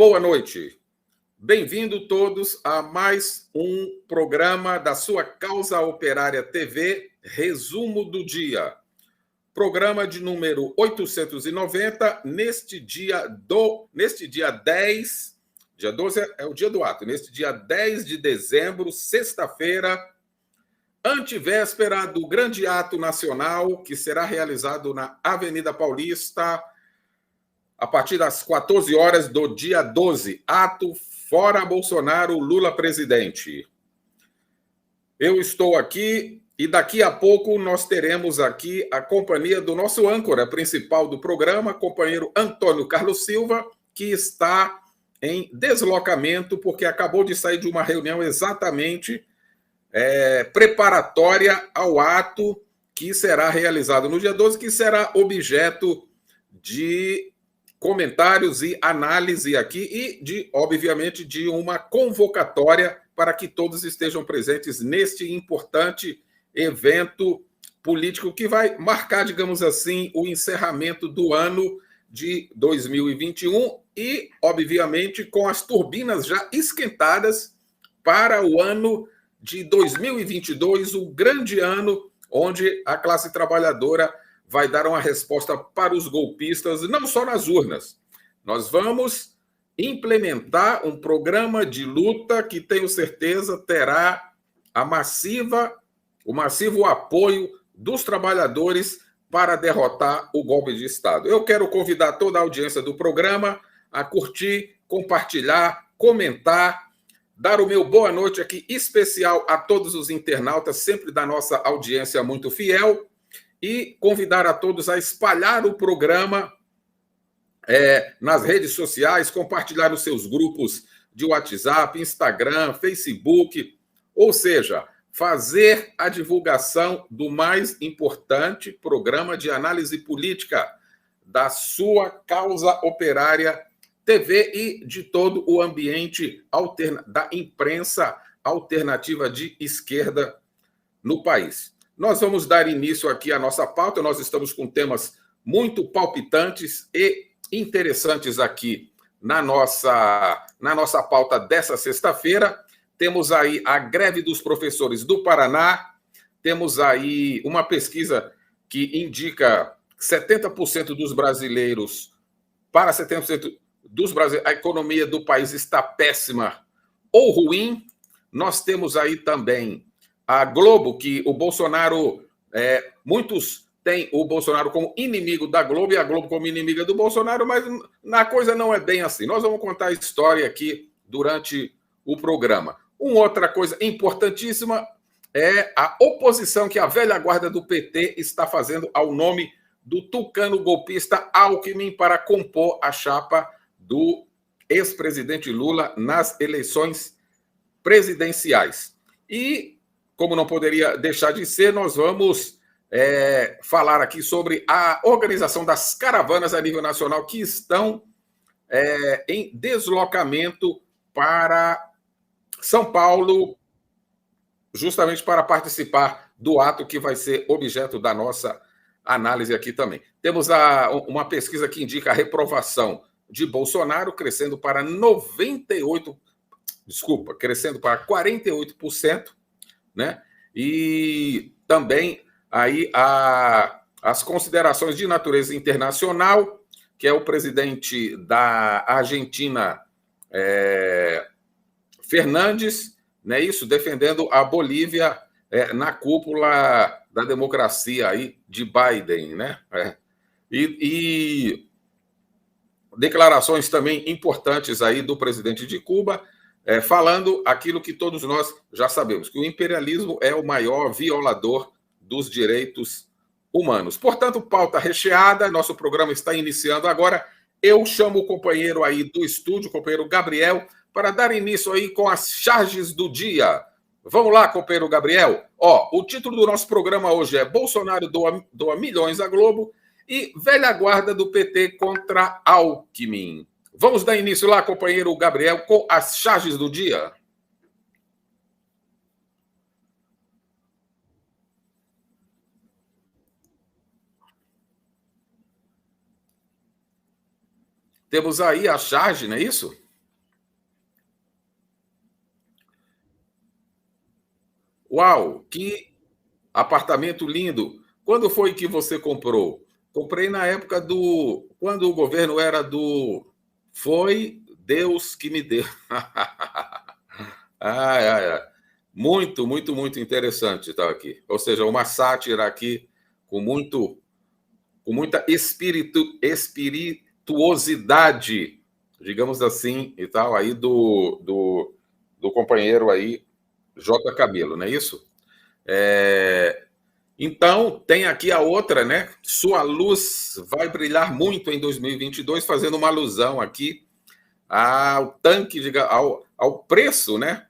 Boa noite. Bem-vindo todos a mais um programa da sua Causa Operária TV, Resumo do Dia. Programa de número 890, neste dia 10, dia 12 é o dia do ato, neste dia 10 de dezembro, sexta-feira, antevéspera do grande ato nacional que será realizado na Avenida Paulista, a partir das 14 horas do dia 12, ato Fora Bolsonaro, Lula presidente. Eu estou aqui e daqui a pouco nós teremos aqui a companhia do nosso âncora principal do programa, companheiro Antônio Carlos Silva, que está em deslocamento porque acabou de sair de uma reunião exatamente preparatória ao ato que será realizado no dia 12, que será objeto de comentários e análise aqui e, obviamente, de uma convocatória para que todos estejam presentes neste importante evento político que vai marcar, digamos assim, o encerramento do ano de 2021 e, obviamente, com as turbinas já esquentadas para o ano de 2022, o grande ano onde a classe trabalhadora vai dar uma resposta para os golpistas, não só nas urnas. Nós vamos implementar um programa de luta que, tenho certeza, terá o massivo apoio dos trabalhadores para derrotar o golpe de Estado. Eu quero convidar toda a audiência do programa a curtir, compartilhar, comentar, dar o meu boa noite aqui especial a todos os internautas, sempre da nossa audiência muito fiel, e convidar a todos a espalhar o programa nas redes sociais, compartilhar os seus grupos de WhatsApp, Instagram, Facebook, ou seja, fazer a divulgação do mais importante programa de análise política da sua Causa Operária TV e de todo o ambiente da imprensa alternativa de esquerda no país. Nós vamos dar início aqui à nossa pauta. Nós estamos com temas muito palpitantes e interessantes aqui na nossa pauta dessa sexta-feira. Temos aí a greve dos professores do Paraná, temos aí uma pesquisa que indica 70% dos brasileiros, para 70% dos brasileiros, a economia do país está péssima ou ruim. Nós temos aí também a Globo, que o Bolsonaro, muitos têm o Bolsonaro como inimigo da Globo e a Globo como inimiga do Bolsonaro, mas a coisa não é bem assim. Nós vamos contar a história aqui durante o programa. Uma outra coisa importantíssima é a oposição que a velha guarda do PT está fazendo ao nome do tucano golpista Alckmin para compor a chapa do ex-presidente Lula nas eleições presidenciais. E, como não poderia deixar de ser, nós vamos falar aqui sobre a organização das caravanas a nível nacional que estão em deslocamento para São Paulo, justamente para participar do ato que vai ser objeto da nossa análise aqui também. Temos uma pesquisa que indica a reprovação de Bolsonaro crescendo para 48%, né? E também aí as considerações de natureza internacional, que é o presidente da Argentina, Fernandes, né, defendendo a Bolívia na cúpula da democracia aí de Biden, né? E declarações também importantes aí do presidente de Cuba, falando aquilo que todos nós já sabemos, que o imperialismo é o maior violador dos direitos humanos. Portanto, pauta recheada, nosso programa está iniciando agora. Eu chamo o companheiro aí do estúdio, o companheiro Gabriel, para dar início aí com as charges do dia. Vamos lá, companheiro Gabriel. O título do nosso programa hoje é Bolsonaro doa milhões à Globo e velha guarda do PT contra Alckmin. Vamos dar início lá, companheiro Gabriel, com as charges do dia. Temos aí a charge, não é isso? Uau, que apartamento lindo. Quando foi que você comprou? Comprei na época quando o governo era Foi Deus que me deu. Muito, muito, muito interessante estar aqui. Ou seja, uma sátira aqui com muita espirituosidade, digamos assim, e tal, aí do companheiro aí, J. Camilo, não é isso? Então, tem aqui a outra, né? Sua luz vai brilhar muito em 2022, fazendo uma alusão aqui ao tanque, ao preço, né?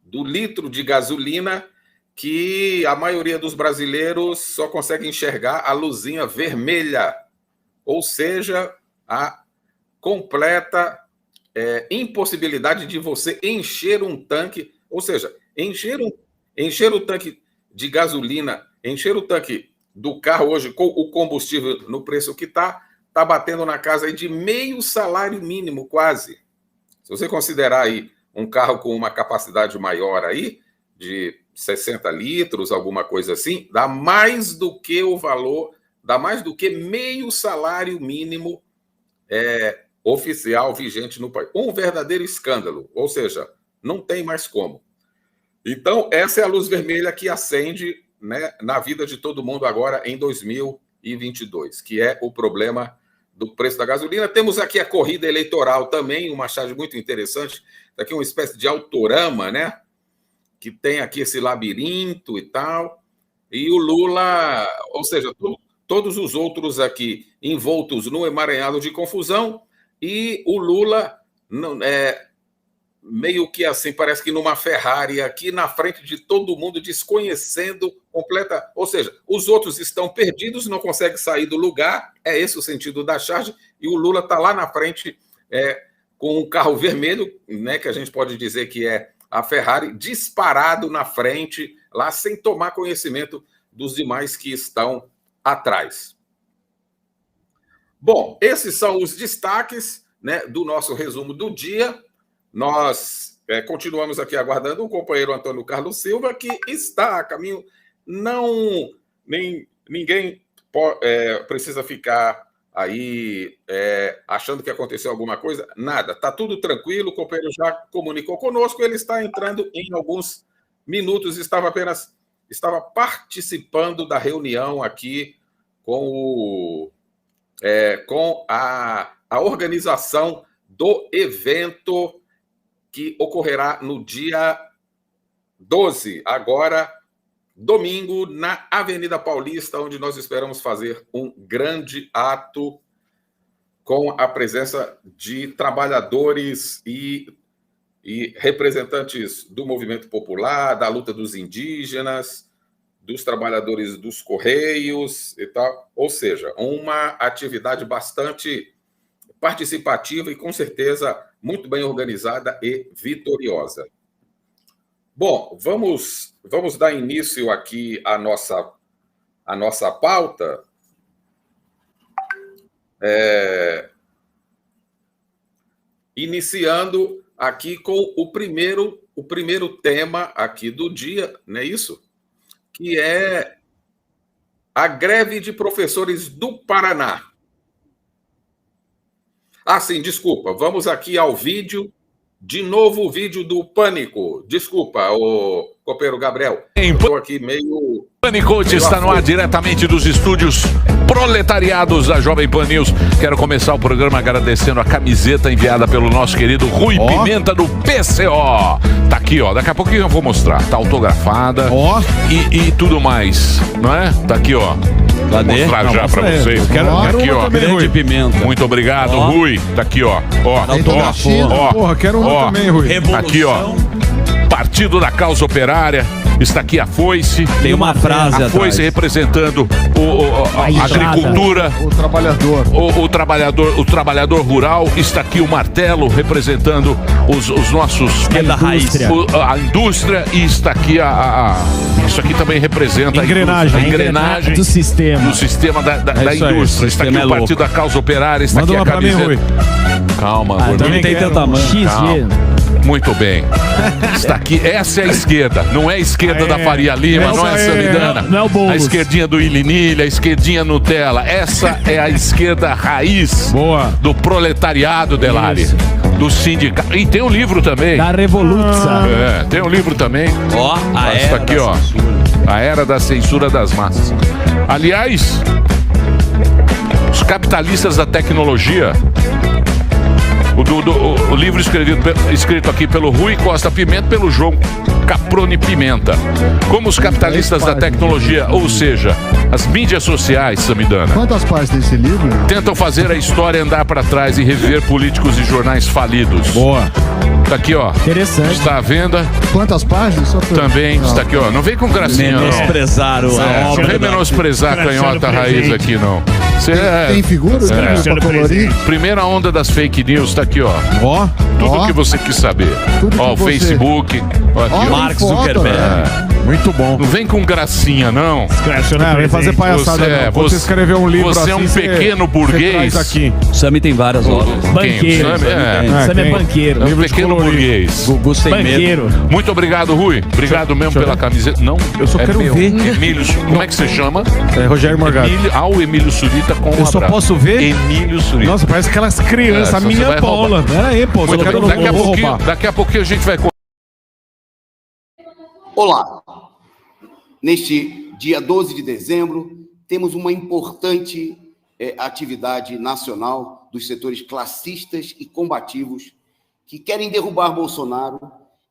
Do litro de gasolina, que a maioria dos brasileiros só consegue enxergar a luzinha vermelha, ou seja, a completa impossibilidade de você encher um tanque, ou seja, encher o tanque de gasolina, encher o tanque do carro hoje com o combustível no preço que está batendo na casa aí de meio salário mínimo, quase. Se você considerar aí um carro com uma capacidade maior aí, de 60 litros, alguma coisa assim, dá mais do que o valor, dá mais do que meio salário mínimo oficial vigente no país. Um verdadeiro escândalo, ou seja, não tem mais como. Então, essa é a luz vermelha que acende, né, na vida de todo mundo agora em 2022, que é o problema do preço da gasolina. Temos aqui a corrida eleitoral também, uma charge muito interessante. Aqui uma espécie de autorama, né? Que tem aqui esse labirinto e tal. E o Lula, ou seja, todos os outros aqui envoltos no emaranhado de confusão. E o Lula, meio que assim, parece que numa Ferrari aqui na frente de todo mundo, desconhecendo completa. Ou seja, os outros estão perdidos, não conseguem sair do lugar. É esse o sentido da charge. E o Lula está lá na frente com um carro vermelho, né, que a gente pode dizer que é a Ferrari, disparado na frente, lá sem tomar conhecimento dos demais que estão atrás. Bom, esses são os destaques, né, do nosso resumo do dia. Nós continuamos aqui aguardando o companheiro Antônio Carlos Silva, que está a caminho. Ninguém precisa ficar aí achando que aconteceu alguma coisa. Nada, está tudo tranquilo. O companheiro já comunicou conosco, ele está entrando em alguns minutos, estava participando da reunião aqui com a organização do evento que ocorrerá no dia 12, agora, domingo, na Avenida Paulista, onde nós esperamos fazer um grande ato com a presença de trabalhadores e representantes do movimento popular, da luta dos indígenas, dos trabalhadores dos Correios e tal. Ou seja, uma atividade bastante participativa e, com certeza, muito bem organizada e vitoriosa. Bom, vamos dar início aqui à nossa pauta. Iniciando aqui com o primeiro tema aqui do dia, não é isso? Que é a greve de professores do Paraná. Sim, desculpa, vamos aqui ao vídeo. De novo o vídeo do Pânico. Desculpa, o copeiro Gabriel. Estou aqui meio... Pânico está no ar diretamente dos estúdios proletariados da Jovem Pan News. Quero começar o programa agradecendo a camiseta enviada pelo nosso querido Rui Pimenta do PCO. Tá aqui, ó. Daqui a pouquinho eu vou mostrar. Tá autografada e tudo mais, não é? Tá aqui, ó. Vou mostrar já pra vocês. Aqui, ó. Grande Pimenta. Muito obrigado, Rui. Tá aqui, ó. Porra, quero uma também, Rui. Aqui, ó. Partido da Causa Operária. Está aqui a foice. Tem uma frase a foice representando a agricultura. O trabalhador rural. Está aqui o martelo representando os nossos... a indústria. E está aqui isso aqui também representa a engrenagem do sistema da indústria. Está aqui o Partido da Causa Operária. Está aqui a camiseta. Calma, também tem teu tamanho. Muito bem. Está aqui, essa é a esquerda. Não é a esquerda da Faria Lima, não é a Samidana. Não é o Boulos. A esquerdinha do Ilinilha, a esquerdinha Nutella. Essa é a esquerda raiz. Boa. Do proletariado, Delari. Do sindicato. E tem um livro também. Da Revolução. Tem um livro também. Ó, a Está era aqui, da ó. A era da censura das massas. Aliás, os capitalistas da tecnologia. O livro escrito aqui pelo Rui Costa Pimenta, pelo João Caproni Pimenta. Como os capitalistas da tecnologia, ou seja, as mídias sociais, Samidana, Quantas páginas tem esse livro? tentam fazer a história andar para trás e rever políticos e jornais falidos. Boa. Tá aqui, ó. Interessante. Está à venda. Quantas páginas? Só pra... Também está aqui, ó. Não vem com gracinha, não. Menosprezar a Não obra. vem menosprezar a canhota raiz aqui, não. Você Tem figura? Pra colorir? Primeira onda das fake news tá aqui, ó. Ó. Tudo que você quis saber. Tudo Ó, o que você- Facebook. Ó, aqui, Ó, ó. tem Mark foto, Zuckerberg. né? Muito bom. Não vem com gracinha, não. Vem fazer palhaçada, não. Você escreveu um livro você é um assim, pequeno burguês. Traz aqui. Sami tem várias obras. Banqueiro. Sam é banqueiro. É um Livro de pequeno colorir. burguês. Gugu sem medo. Banqueiro. Muito obrigado, Rui. Obrigado mesmo deixa eu pela ver. camiseta. Não, Eu só quero meu. ver. Emílio, como é que você chama? É Rogério Morgado. O Emílio Surita com Eu um só abraço. posso ver? Emílio Surita. Nossa, parece aquelas crianças. É, a você minha vai bola. Pera aí, pô. Muito Eu bem. não vou roubar. Daqui a pouquinho a gente vai... Olá! Neste dia 12 de dezembro, temos uma importante atividade nacional dos setores classistas e combativos que querem derrubar Bolsonaro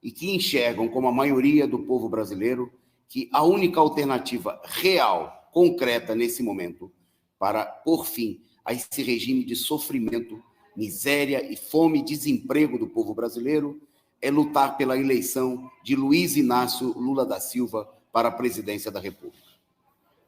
e que enxergam, como a maioria do povo brasileiro, que a única alternativa real, concreta nesse momento, para pôr fim a esse regime de sofrimento, miséria e fome e desemprego do povo brasileiro é lutar pela eleição de Luiz Inácio Lula da Silva para a presidência da República.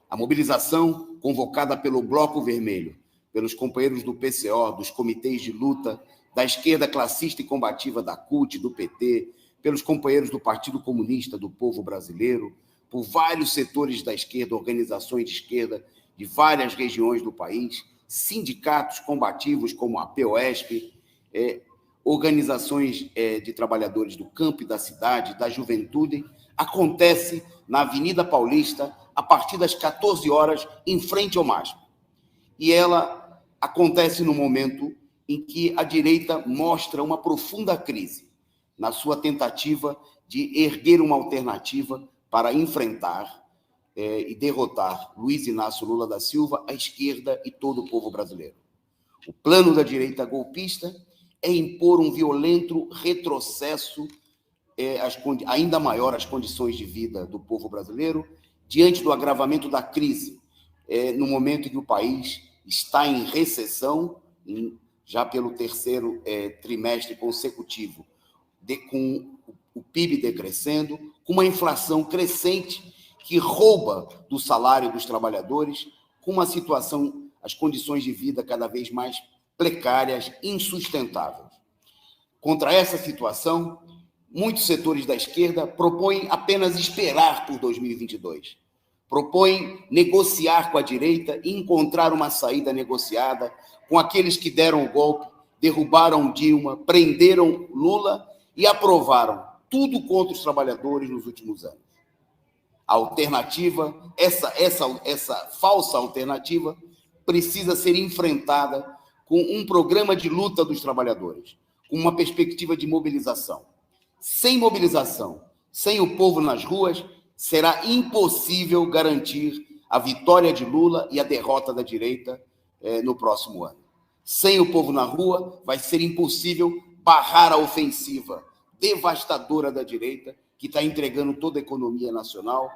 A mobilização convocada pelo Bloco Vermelho, pelos companheiros do PCO, dos comitês de luta, da esquerda classista e combativa da CUT, do PT, pelos companheiros do Partido Comunista do Povo Brasileiro, por vários setores da esquerda, organizações de esquerda de várias regiões do país, sindicatos combativos como a POSP, organizações de trabalhadores do campo e da cidade, da juventude, acontece na Avenida Paulista a partir das 14 horas, em frente ao MASP. E ela acontece no momento em que a direita mostra uma profunda crise na sua tentativa de erguer uma alternativa para enfrentar e derrotar Luiz Inácio Lula da Silva, a esquerda e todo o povo brasileiro. O plano da direita golpista é impor um violento retrocesso, ainda maior às condições de vida do povo brasileiro, diante do agravamento da crise, no momento em que o país está em recessão, já pelo terceiro trimestre consecutivo, com o PIB decrescendo, com uma inflação crescente que rouba do salário dos trabalhadores, com uma situação, as condições de vida cada vez mais precárias, insustentáveis. Contra essa situação, muitos setores da esquerda propõem apenas esperar por 2022. Propõem negociar com a direita e encontrar uma saída negociada com aqueles que deram o golpe, derrubaram Dilma, prenderam Lula e aprovaram tudo contra os trabalhadores nos últimos anos. A alternativa, essa falsa alternativa, precisa ser enfrentada com um programa de luta dos trabalhadores, com uma perspectiva de mobilização. Sem mobilização, sem o povo nas ruas, será impossível garantir a vitória de Lula e a derrota da direita no próximo ano. Sem o povo na rua, vai ser impossível barrar a ofensiva devastadora da direita, que está entregando toda a economia nacional.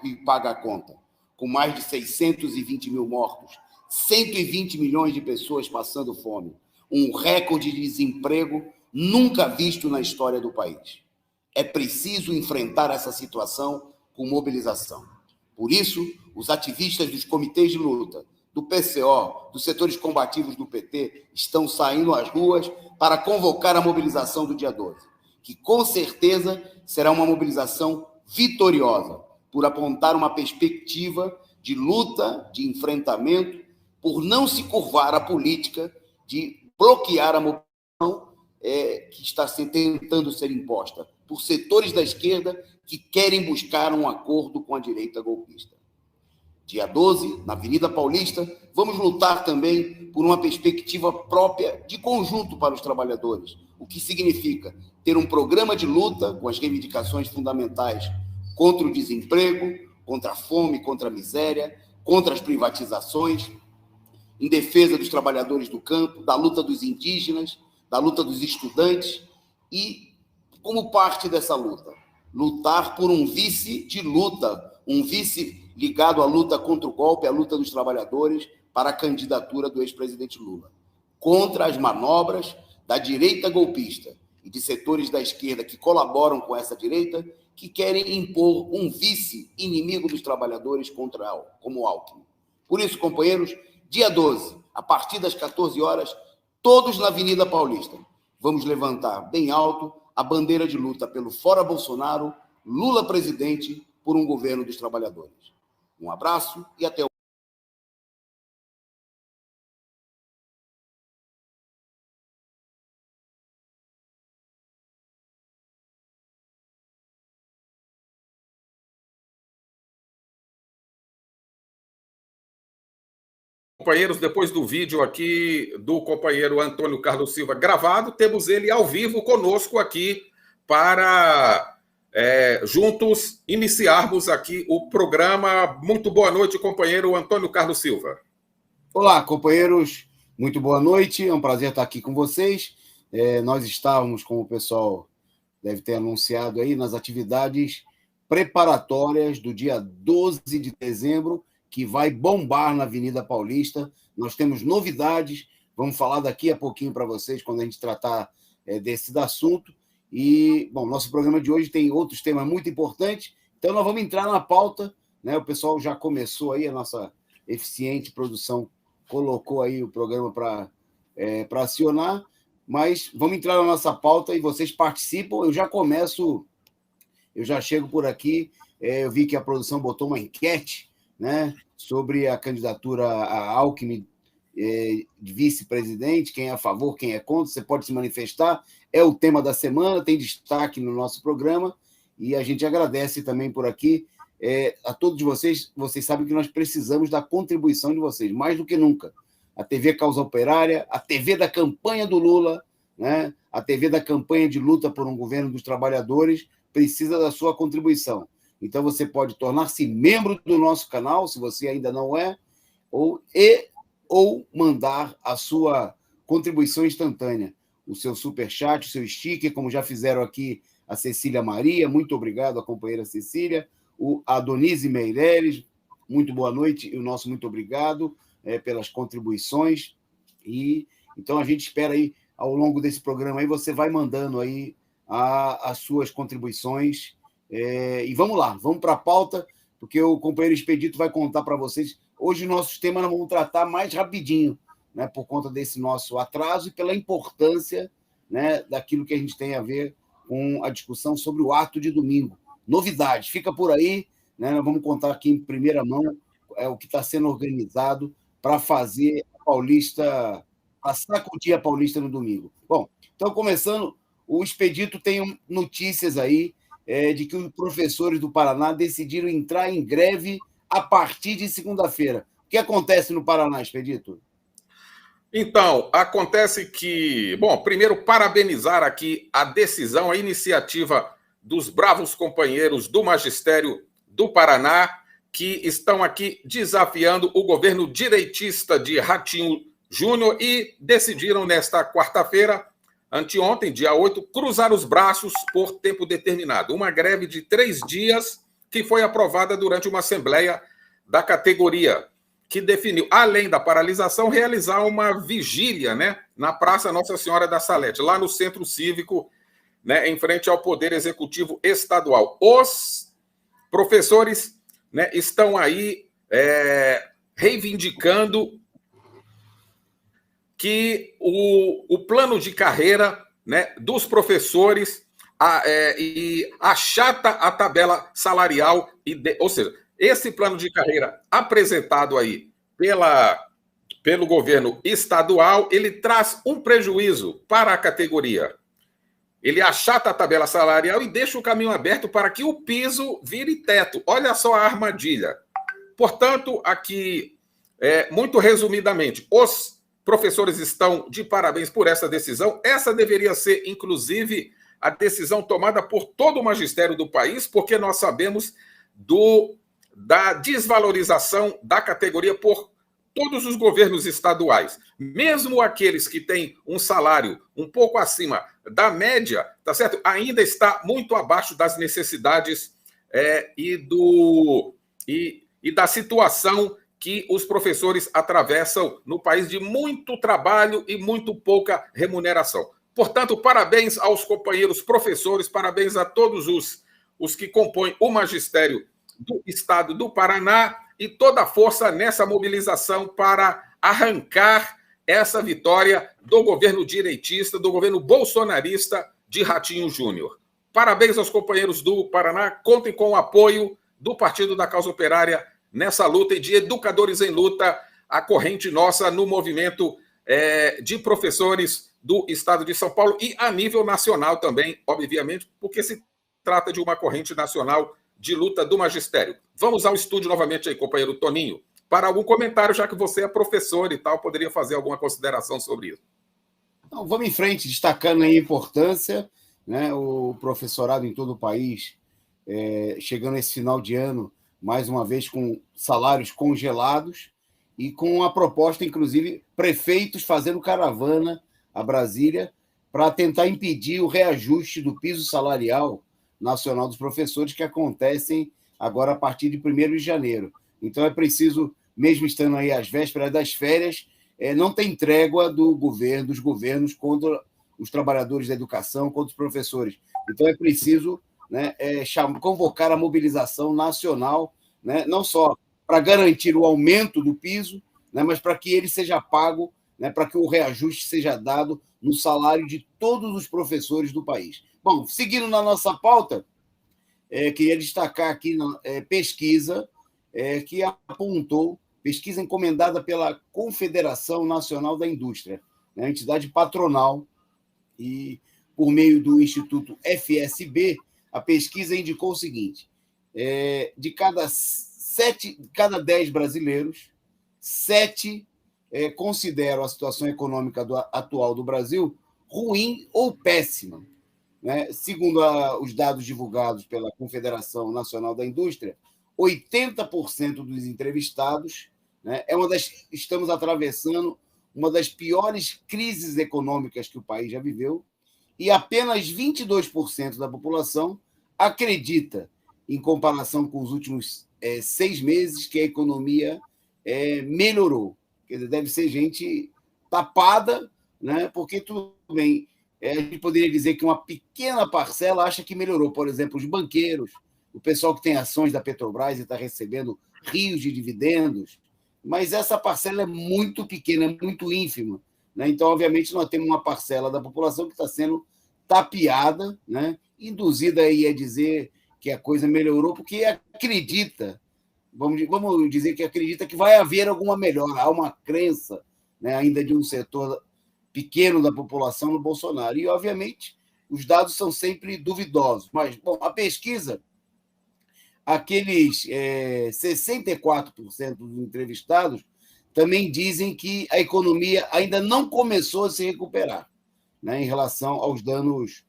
E paga a conta, com mais de 620 mil mortos, 120 milhões de pessoas passando fome, um recorde de desemprego nunca visto na história do país. É preciso enfrentar essa situação com mobilização. Por isso, os ativistas dos comitês de luta, do PCO, dos setores combativos do PT, estão saindo às ruas para convocar a mobilização do dia 12, que com certeza será uma mobilização vitoriosa, por apontar uma perspectiva de luta, de enfrentamento, por não se curvar à política de bloquear a mobilização que está tentando ser imposta por setores da esquerda que querem buscar um acordo com a direita golpista. Dia 12, na Avenida Paulista, vamos lutar também por uma perspectiva própria de conjunto para os trabalhadores, o que significa ter um programa de luta com as reivindicações fundamentais contra o desemprego, contra a fome, contra a miséria, contra as privatizações, em defesa dos trabalhadores do campo, da luta dos indígenas, da luta dos estudantes e, como parte dessa luta, lutar por um vice de luta, um vice ligado à luta contra o golpe, à luta dos trabalhadores, para a candidatura do ex-presidente Lula. Contra as manobras da direita golpista e de setores da esquerda que colaboram com essa direita, que querem impor um vice inimigo dos trabalhadores como Alckmin. Por isso, companheiros, dia 12, a partir das 14 horas, todos na Avenida Paulista, vamos levantar bem alto a bandeira de luta pelo Fora Bolsonaro, Lula presidente, por um governo dos trabalhadores. Um abraço e até o Companheiros, depois do vídeo aqui do companheiro Antônio Carlos Silva gravado, temos ele ao vivo conosco aqui para juntos iniciarmos aqui o programa. Muito boa noite, companheiro Antônio Carlos Silva. Olá, companheiros, muito boa noite, é um prazer estar aqui com vocês. Nós estávamos, como o pessoal deve ter anunciado aí, nas atividades preparatórias do dia 12 de dezembro, que vai bombar na Avenida Paulista. Nós temos novidades, vamos falar daqui a pouquinho para vocês, quando a gente tratar desse assunto. E, bom, nosso programa de hoje tem outros temas muito importantes, então nós vamos entrar na pauta, né? O pessoal já começou aí, a nossa eficiente produção colocou aí o programa para acionar, mas vamos entrar na nossa pauta e vocês participam. Eu já chego por aqui, eu vi que a produção botou uma enquete, né, sobre a candidatura a Alckmin de vice-presidente, quem é a favor, quem é contra, você pode se manifestar, é o tema da semana, tem destaque no nosso programa, e a gente agradece também por aqui a todos vocês. Vocês sabem que nós precisamos da contribuição de vocês, mais do que nunca. A TV Causa Operária, a TV da campanha do Lula, né, a TV da campanha de luta por um governo dos trabalhadores, precisa da sua contribuição. Então, você pode tornar-se membro do nosso canal, se você ainda não é, ou mandar a sua contribuição instantânea, o seu superchat, o seu sticker, como já fizeram aqui a Cecília Maria, muito obrigado, a companheira Cecília, a Donise Meireles, muito boa noite, e o nosso muito obrigado pelas contribuições. E então, a gente espera aí, ao longo desse programa, aí você vai mandando aí as suas contribuições. E vamos lá, vamos para a pauta, porque o companheiro Expedito vai contar para vocês. Hoje, nossos temas nós vamos tratar mais rapidinho, né, por conta desse nosso atraso e pela importância, né, daquilo que a gente tem a ver com a discussão sobre o ato de domingo. Novidades, fica por aí, né, nós vamos contar aqui em primeira mão o que está sendo organizado para fazer a Paulista, para sacudir a Paulista no domingo. Bom, então, começando, o Expedito tem notícias aí de que os professores do Paraná decidiram entrar em greve a partir de segunda-feira. O que acontece no Paraná, Expedito? Então, acontece que... Bom, primeiro, parabenizar aqui a decisão, a iniciativa dos bravos companheiros do Magistério do Paraná, que estão aqui desafiando o governo direitista de Ratinho Júnior e decidiram, nesta quarta-feira, anteontem, dia 8, cruzar os braços por tempo determinado. Uma greve de 3 dias que foi aprovada durante uma assembleia da categoria, que definiu, além da paralisação, realizar uma vigília, né, na Praça Nossa Senhora da Salete, lá no Centro Cívico, né, em frente ao Poder Executivo Estadual. Os professores, né, estão aí reivindicando que o plano de carreira, né, dos professores e achata a tabela salarial, ou seja, esse plano de carreira apresentado aí pelo governo estadual, ele traz um prejuízo para a categoria. Ele achata a tabela salarial e deixa o caminho aberto para que o piso vire teto. Olha só a armadilha. Portanto, aqui, muito resumidamente, os professores estão de parabéns por essa decisão. Essa deveria ser, inclusive, a decisão tomada por todo o magistério do país, porque nós sabemos da desvalorização da categoria por todos os governos estaduais. Mesmo aqueles que têm um salário um pouco acima da média, tá certo? Ainda está muito abaixo das necessidades e da situação que os professores atravessam no país, de muito trabalho e muito pouca remuneração. Portanto, parabéns aos companheiros professores, parabéns a todos os que compõem o magistério do Estado do Paraná e toda a força nessa mobilização para arrancar essa vitória do governo direitista, do governo bolsonarista de Ratinho Júnior. Parabéns aos companheiros do Paraná, contem com o apoio do Partido da Causa Operária nessa luta e de Educadores em Luta, a corrente nossa no movimento de professores do Estado de São Paulo e a nível nacional também, obviamente, porque se trata de uma corrente nacional de luta do magistério. Vamos ao estúdio novamente aí, companheiro Toninho, para algum comentário, já que você é professor e tal, poderia fazer alguma consideração sobre isso. Então, vamos em frente, destacando aí a importância, né, o professorado em todo o país, chegando esse final de ano, mais uma vez com salários congelados e com a proposta, inclusive, prefeitos fazendo caravana a Brasília para tentar impedir o reajuste do piso salarial nacional dos professores que acontecem agora a partir de 1º de janeiro. Então é preciso, mesmo estando aí às vésperas das férias, não tem trégua dos governos contra os trabalhadores da educação, contra os professores. Então é preciso, né, convocar a mobilização nacional, né, não só para garantir o aumento do piso, né, mas para que ele seja pago, né, para que o reajuste seja dado no salário de todos os professores do país. Bom, seguindo na nossa pauta, queria destacar aqui pesquisa que apontou, pesquisa encomendada pela Confederação Nacional da Indústria, né, entidade patronal, e por meio do Instituto FSB, a pesquisa indicou o seguinte: de cada 10 brasileiros, 7 consideram a situação econômica atual do Brasil ruim ou péssima. Né? Segundo os dados divulgados pela Confederação Nacional da Indústria, 80% dos entrevistados, né, estamos atravessando uma das piores crises econômicas que o país já viveu, e apenas 22% da população acredita, em comparação com os últimos 6 meses, que a economia melhorou. Quer dizer, deve ser gente tapada, né? Porque tudo bem. A gente poderia dizer que uma pequena parcela acha que melhorou. Por exemplo, os banqueiros, o pessoal que tem ações da Petrobras e está recebendo rios de dividendos, mas essa parcela é muito pequena, é muito ínfima. Né? Então, obviamente, nós temos uma parcela da população que está sendo tapeada, né? Induzida aí a dizer que a coisa melhorou, porque acredita, vamos dizer que acredita que vai haver alguma melhora. Há uma crença, né, ainda de um setor pequeno da população no Bolsonaro. E, obviamente, os dados são sempre duvidosos. Mas, bom, a pesquisa, aqueles 64% dos entrevistados também dizem que a economia ainda não começou a se recuperar, né, em relação aos danos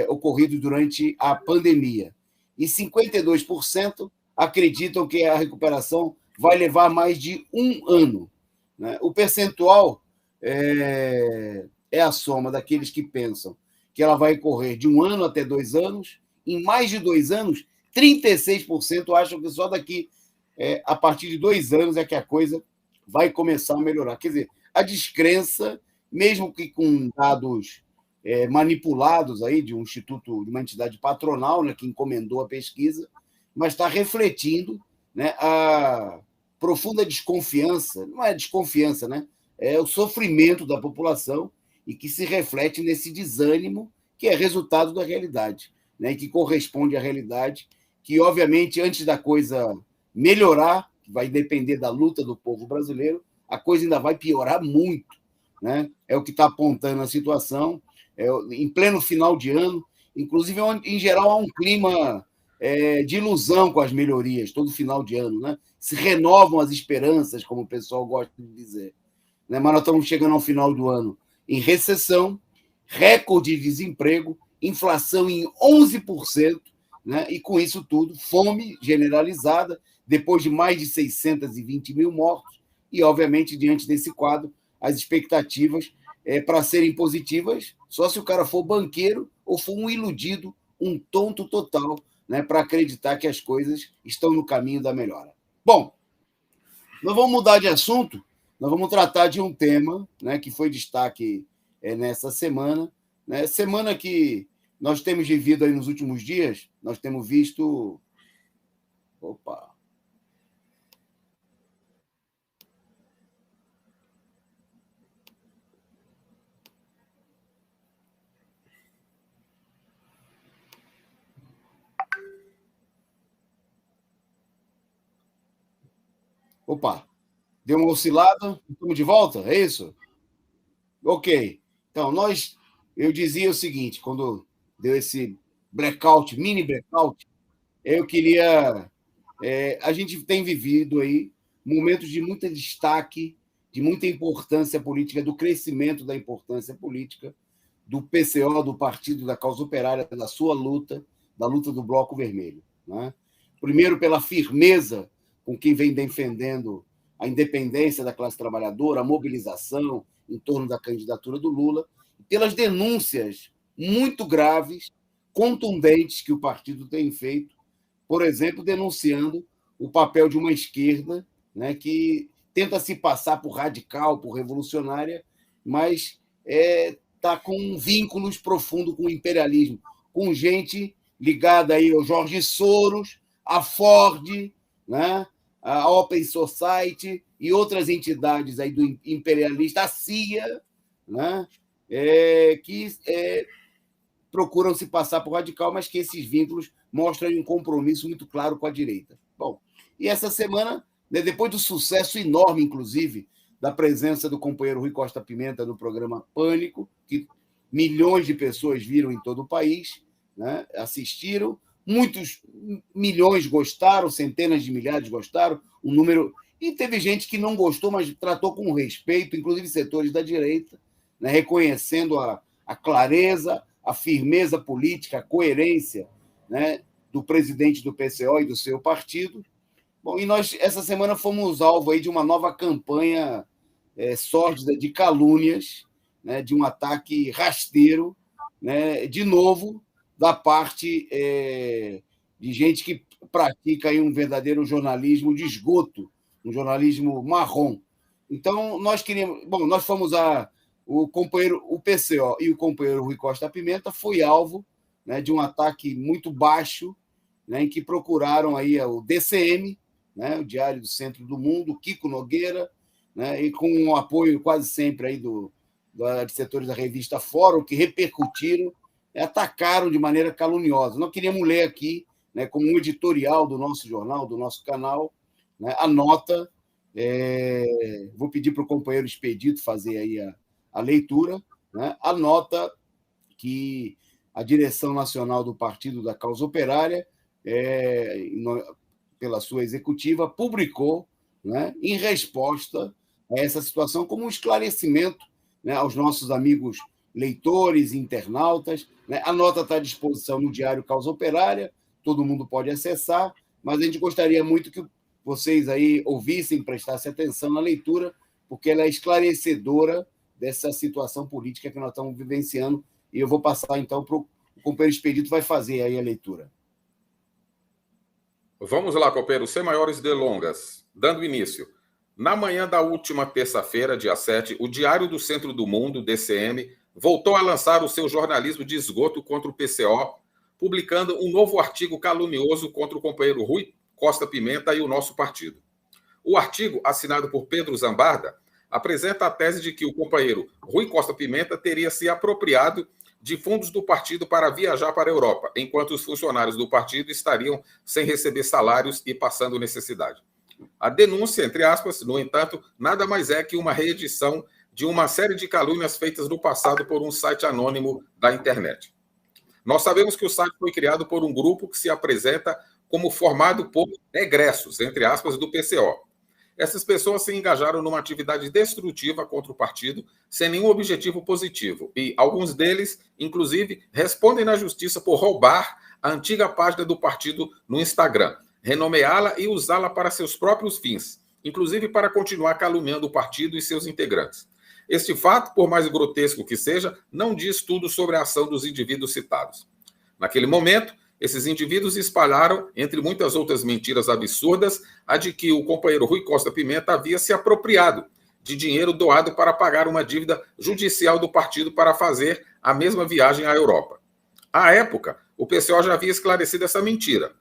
ocorridos durante a pandemia. E 52% acreditam que a recuperação vai levar mais de 1 ano. Né? O percentual é a soma daqueles que pensam que ela vai correr de 1 ano até 2 anos. Em mais de 2 anos, 36% acham que só daqui, a partir de 2 anos, é que a coisa vai começar a melhorar. Quer dizer, a descrença, mesmo que com dados manipulados aí de um instituto, de uma entidade patronal, né, que encomendou a pesquisa, mas está refletindo, né, a profunda desconfiança, não é desconfiança, né, é o sofrimento da população e que se reflete nesse desânimo que é resultado da realidade, né, que corresponde à realidade, que, obviamente, antes da coisa melhorar, que vai depender da luta do povo brasileiro, a coisa ainda vai piorar muito, né? É o que está apontando a situação, em pleno final de ano, inclusive, em geral, há um clima de ilusão com as melhorias, todo final de ano, né? Se renovam as esperanças, como o pessoal gosta de dizer, né? Mas nós estamos chegando ao final do ano em recessão, recorde de desemprego, inflação em 11%, né? E com isso tudo, fome generalizada, depois de mais de 620 mil mortos, e, obviamente, diante desse quadro, as expectativas para serem positivas, só se o cara for banqueiro ou for um iludido, um tonto total, né, para acreditar que as coisas estão no caminho da melhora. Bom, nós vamos mudar de assunto, nós vamos tratar de um tema, né, que foi destaque nessa semana, né, semana que nós temos vivido aí nos últimos dias, nós temos visto... Opa! Opa, deu uma oscilada, estamos de volta, é isso? Ok. Então, eu dizia o seguinte, quando deu esse blackout, mini blackout, eu queria... a gente tem vivido aí momentos de muito destaque, de muita importância política, do crescimento da importância política, do PCO, do Partido da Causa Operária, da sua luta, da luta do Bloco Vermelho, né? Primeiro, pela firmeza com quem vem defendendo a independência da classe trabalhadora, a mobilização em torno da candidatura do Lula, pelas denúncias muito graves, contundentes que o partido tem feito, por exemplo, denunciando o papel de uma esquerda, né, que tenta se passar por radical, por revolucionária, mas está com vínculos profundos com o imperialismo, com gente ligada aí ao Jorge Soros, a Ford, né, a Open Society e outras entidades aí do imperialista, a CIA, né, que procuram se passar por radical, mas que esses vínculos mostram um compromisso muito claro com a direita. Bom, e essa semana, né, depois do sucesso enorme, inclusive, da presença do companheiro Rui Costa Pimenta no programa Pânico, que milhões de pessoas viram em todo o país, né, assistiram, muitos milhões gostaram, centenas de milhares gostaram, um número... E teve gente que não gostou, mas tratou com respeito, inclusive setores da direita, né, reconhecendo a clareza, a firmeza política, a coerência, né, do presidente do PCO e do seu partido. Bom, e nós, essa semana, fomos alvo aí de uma nova campanha sórdida de calúnias, né, de um ataque rasteiro, né, de novo, da parte de gente que pratica aí um verdadeiro jornalismo de esgoto, um jornalismo marrom. Então, nós fomos o PCO e o companheiro Rui Costa Pimenta foi alvo, né, de um ataque muito baixo, né, em que procuraram aí o DCM, né, o Diário do Centro do Mundo, o Kiko Nogueira, né, e com o apoio quase sempre aí de setores da revista Fórum, que repercutiram, atacaram de maneira caluniosa. Nós queríamos ler aqui, né, como um editorial do nosso jornal, do nosso canal, né, a nota. Vou pedir para o companheiro Expedito fazer aí a leitura, né, a nota que a direção nacional do Partido da Causa Operária, pela sua executiva, publicou, né, em resposta a essa situação, como um esclarecimento, né, aos nossos amigos leitores, internautas, né? A nota está à disposição no Diário Causa Operária, todo mundo pode acessar, mas a gente gostaria muito que vocês aí ouvissem, prestassem atenção na leitura, porque ela é esclarecedora dessa situação política que nós estamos vivenciando, e eu vou passar, então, para o companheiro Expedito, vai fazer aí a leitura. Vamos lá, companheiro, sem maiores delongas, dando início. Na manhã da última terça-feira, dia 7, o Diário do Centro do Mundo, DCM, voltou a lançar o seu jornalismo de esgoto contra o PCO, publicando um novo artigo calunioso contra o companheiro Rui Costa Pimenta e o nosso partido. O artigo, assinado por Pedro Zambarda, apresenta a tese de que o companheiro Rui Costa Pimenta teria se apropriado de fundos do partido para viajar para a Europa, enquanto os funcionários do partido estariam sem receber salários e passando necessidade. A denúncia, entre aspas, no entanto, nada mais é que uma reedição de uma série de calúnias feitas no passado por um site anônimo da internet. Nós sabemos que o site foi criado por um grupo que se apresenta como formado por egressos, entre aspas, do PCO. Essas pessoas se engajaram numa atividade destrutiva contra o partido, sem nenhum objetivo positivo. E alguns deles, inclusive, respondem na justiça por roubar a antiga página do partido no Instagram, renomeá-la e usá-la para seus próprios fins, inclusive para continuar caluniando o partido e seus integrantes. Este fato, por mais grotesco que seja, não diz tudo sobre a ação dos indivíduos citados. Naquele momento, esses indivíduos espalharam, entre muitas outras mentiras absurdas, a de que o companheiro Rui Costa Pimenta havia se apropriado de dinheiro doado para pagar uma dívida judicial do partido para fazer a mesma viagem à Europa. À época, o PCO já havia esclarecido essa mentira.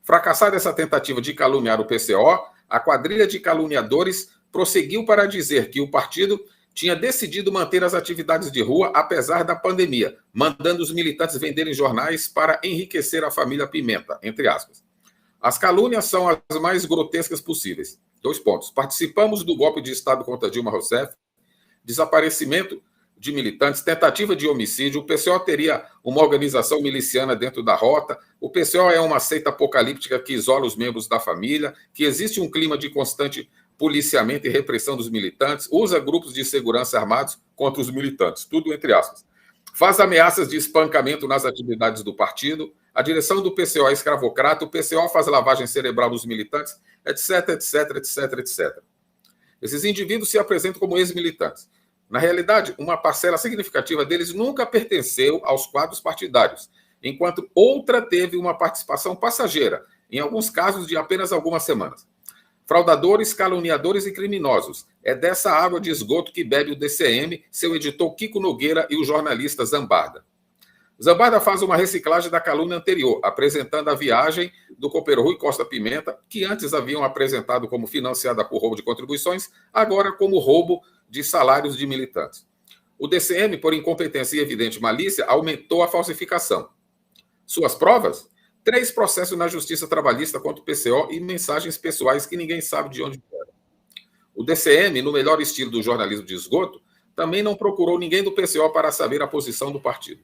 Fracassada essa tentativa de caluniar o PCO, a quadrilha de caluniadores prosseguiu para dizer que o partido tinha decidido manter as atividades de rua apesar da pandemia, mandando os militantes venderem jornais para enriquecer a família Pimenta, entre aspas. As calúnias são as mais grotescas possíveis. 2 pontos. Participamos do golpe de Estado contra Dilma Rousseff, desaparecimento de militantes, tentativa de homicídio, o PCO teria uma organização miliciana dentro da rota, o PCO é uma seita apocalíptica que isola os membros da família, que existe um clima de constante policiamento e repressão dos militantes, usa grupos de segurança armados contra os militantes, tudo entre aspas. Faz ameaças de espancamento nas atividades do partido, a direção do PCO é escravocrata, o PCO faz lavagem cerebral dos militantes, etc, etc, etc, etc. Esses indivíduos se apresentam como ex-militantes. Na realidade, uma parcela significativa deles nunca pertenceu aos quadros partidários, enquanto outra teve uma participação passageira, em alguns casos de apenas algumas semanas. Fraudadores, caluniadores e criminosos. É dessa água de esgoto que bebe o DCM, seu editor Kiko Nogueira e o jornalista Zambarda. Zambarda faz uma reciclagem da calúnia anterior, apresentando a viagem do companheiro Rui Costa Pimenta, que antes haviam apresentado como financiada por roubo de contribuições, agora como roubo de salários de militantes. O DCM, por incompetência e evidente malícia, aumentou a falsificação. Suas provas? 3 processos na Justiça Trabalhista contra o PCO e mensagens pessoais que ninguém sabe de onde vieram. O DCM, no melhor estilo do jornalismo de esgoto, também não procurou ninguém do PCO para saber a posição do partido.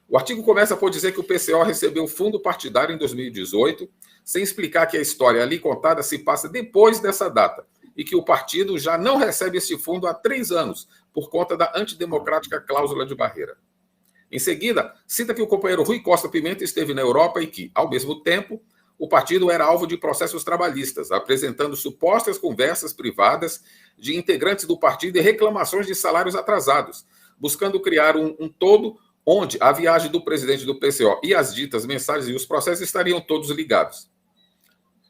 O artigo começa por dizer que o PCO recebeu fundo partidário em 2018, sem explicar que a história ali contada se passa depois dessa data e que o partido já não recebe esse fundo há 3 anos, por conta da antidemocrática cláusula de barreira. Em seguida, cita que o companheiro Rui Costa Pimenta esteve na Europa e que, ao mesmo tempo, o partido era alvo de processos trabalhistas, apresentando supostas conversas privadas de integrantes do partido e reclamações de salários atrasados, buscando criar um todo onde a viagem do presidente do PCO e as ditas mensagens e os processos estariam todos ligados.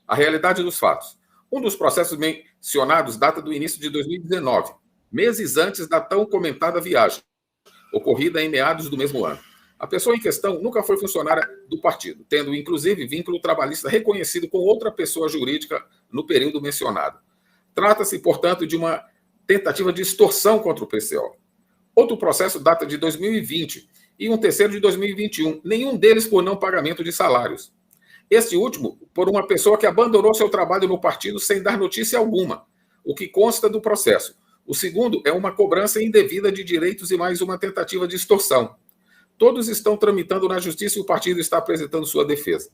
A realidade dos fatos. Um dos processos mencionados data do início de 2019, meses antes da tão comentada viagem, ocorrida em meados do mesmo ano. A pessoa em questão nunca foi funcionária do partido, tendo inclusive vínculo trabalhista reconhecido com outra pessoa jurídica no período mencionado. Trata-se, portanto, de uma tentativa de extorsão contra o PCO. Outro processo data de 2020 e um terceiro de 2021, nenhum deles por não pagamento de salários. Este último, por uma pessoa que abandonou seu trabalho no partido sem dar notícia alguma, o que consta do processo. O segundo é uma cobrança indevida de direitos e mais uma tentativa de extorsão. Todos estão tramitando na justiça e o partido está apresentando sua defesa.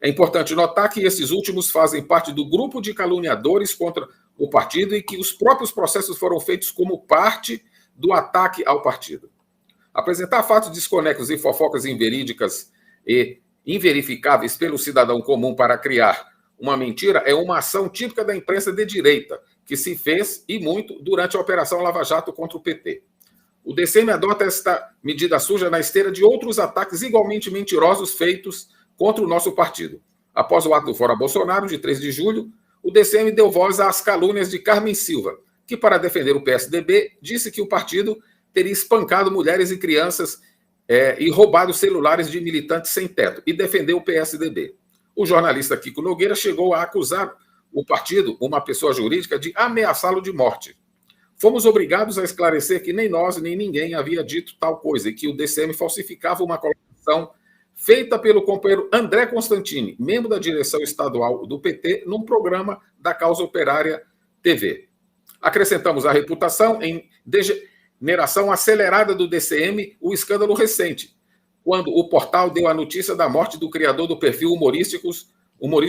É importante notar que esses últimos fazem parte do grupo de caluniadores contra o partido e que os próprios processos foram feitos como parte do ataque ao partido. Apresentar fatos desconexos e fofocas inverídicas e inverificáveis pelo cidadão comum para criar uma mentira é uma ação típica da imprensa de direita, que se fez, e muito, durante a Operação Lava Jato contra o PT. O DCM adota esta medida suja na esteira de outros ataques igualmente mentirosos feitos contra o nosso partido. Após o ato do Fora Bolsonaro, de 3 de julho, o DCM deu voz às calúnias de Carmen Silva, que, para defender o PSDB, disse que o partido teria espancado mulheres e crianças e roubado celulares de militantes sem teto, e defendeu o PSDB. O jornalista Kiko Nogueira chegou a acusar o partido, uma pessoa jurídica, de ameaçá-lo de morte. Fomos obrigados a esclarecer que nem nós, nem ninguém havia dito tal coisa, e que o DCM falsificava uma colocação feita pelo companheiro André Constantini, membro da direção estadual do PT, num programa da Causa Operária TV. Acrescentamos a reputação em degeneração acelerada do DCM, o escândalo recente, quando o portal deu a notícia da morte do criador do perfil humorístico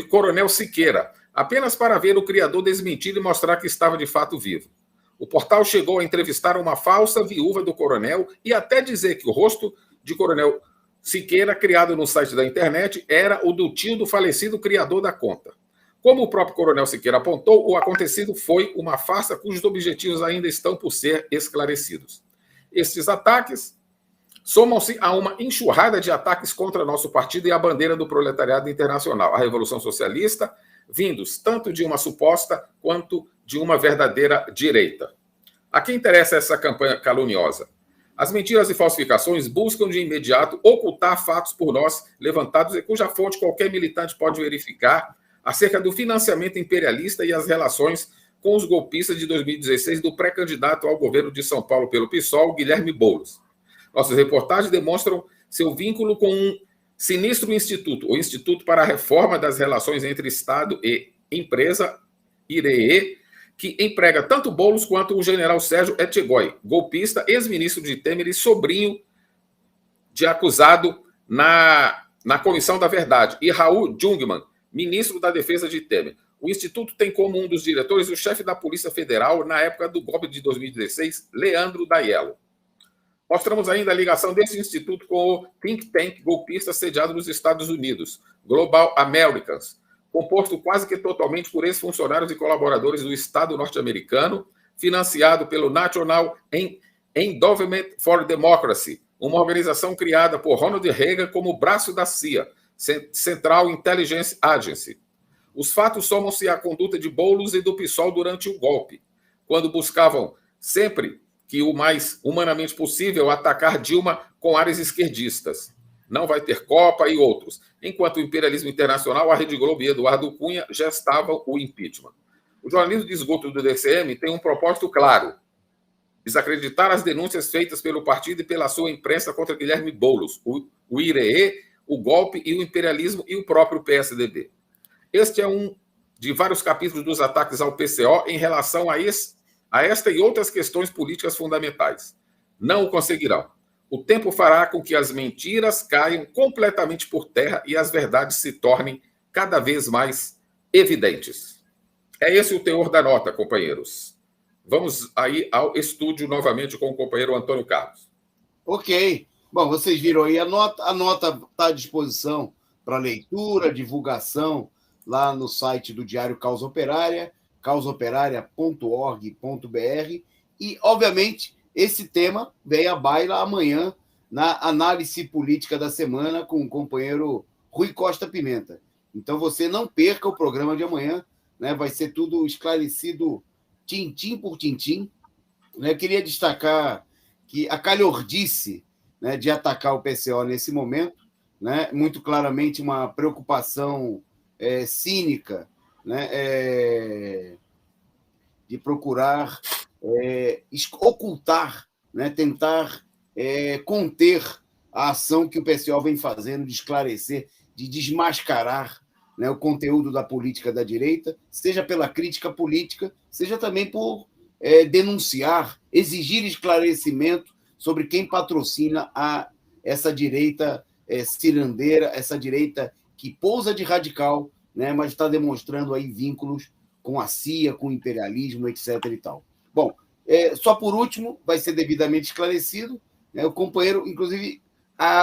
Coronel Siqueira, apenas para ver o criador desmentir e mostrar que estava de fato vivo. O portal chegou a entrevistar uma falsa viúva do coronel e até dizer que o rosto de Coronel Siqueira, criado no site da internet, era o do tio do falecido criador da conta. Como o próprio Coronel Siqueira apontou, o acontecido foi uma farsa cujos objetivos ainda estão por ser esclarecidos. Estes ataques somam-se a uma enxurrada de ataques contra nosso partido e a bandeira do proletariado internacional, a Revolução Socialista, vindos tanto de uma suposta quanto de uma verdadeira direita. A quem interessa essa campanha caluniosa? As mentiras e falsificações buscam de imediato ocultar fatos por nós levantados e cuja fonte qualquer militante pode verificar acerca do financiamento imperialista e as relações com os golpistas de 2016 do pré-candidato ao governo de São Paulo pelo PSOL, Guilherme Boulos. Nossas reportagens demonstram seu vínculo com um sinistro instituto, o Instituto para a Reforma das Relações entre Estado e Empresa, IREE, que emprega tanto Boulos quanto o general Sérgio Etchegói, golpista, ex-ministro de Temer e sobrinho de acusado na Comissão da Verdade, e Raul Jungmann, ministro da Defesa de Temer. O Instituto tem como um dos diretores o chefe da Polícia Federal na época do golpe de 2016, Leandro Daiello. Mostramos ainda a ligação desse instituto com o think tank golpista sediado nos Estados Unidos, Global Americans, composto quase que totalmente por ex-funcionários e colaboradores do Estado norte-americano, financiado pelo National Endowment for Democracy, uma organização criada por Ronald Reagan como braço da CIA, Central Intelligence Agency. Os fatos somam-se à conduta de Boulos e do PSOL durante o golpe, quando buscavam sempre que o mais humanamente possível atacar Dilma com áreas esquerdistas. Não vai ter Copa e outros. Enquanto o imperialismo internacional, a Rede Globo e Eduardo Cunha gestavam o impeachment. O jornalismo de esgoto do DCM tem um propósito claro: desacreditar as denúncias feitas pelo partido e pela sua imprensa contra Guilherme Boulos, o IREE, o golpe e o imperialismo e o próprio PSDB. Este é um de vários capítulos dos ataques ao PCO em relação a esta e outras questões políticas fundamentais. Não o conseguirão. O tempo fará com que as mentiras caiam completamente por terra e as verdades se tornem cada vez mais evidentes. É esse o teor da nota, companheiros. Vamos aí ao estúdio novamente com o companheiro Antônio Carlos. Ok. Bom, vocês viram aí a nota está à disposição para leitura, divulgação lá no site do Diário Causa Operária, causaoperaria.org.br, e, obviamente, esse tema vem à baila amanhã na análise política da semana com o companheiro Rui Costa Pimenta. Então, você não perca o programa de amanhã, né? Vai ser tudo esclarecido tintim por tintim. Né? Queria destacar que a calhordice, né, de atacar o PCO nesse momento, né, muito claramente uma preocupação cínica, né, de procurar ocultar, né, tentar conter a ação que o PCO vem fazendo de esclarecer, de desmascarar, né, o conteúdo da política da direita, seja pela crítica política, seja também por denunciar, exigir esclarecimento sobre quem patrocina essa direita cirandeira, essa direita que pousa de radical, né, mas está demonstrando aí vínculos com a CIA, com o imperialismo, etc. e tal. Bom, só por último, vai ser devidamente esclarecido, né, o companheiro, inclusive,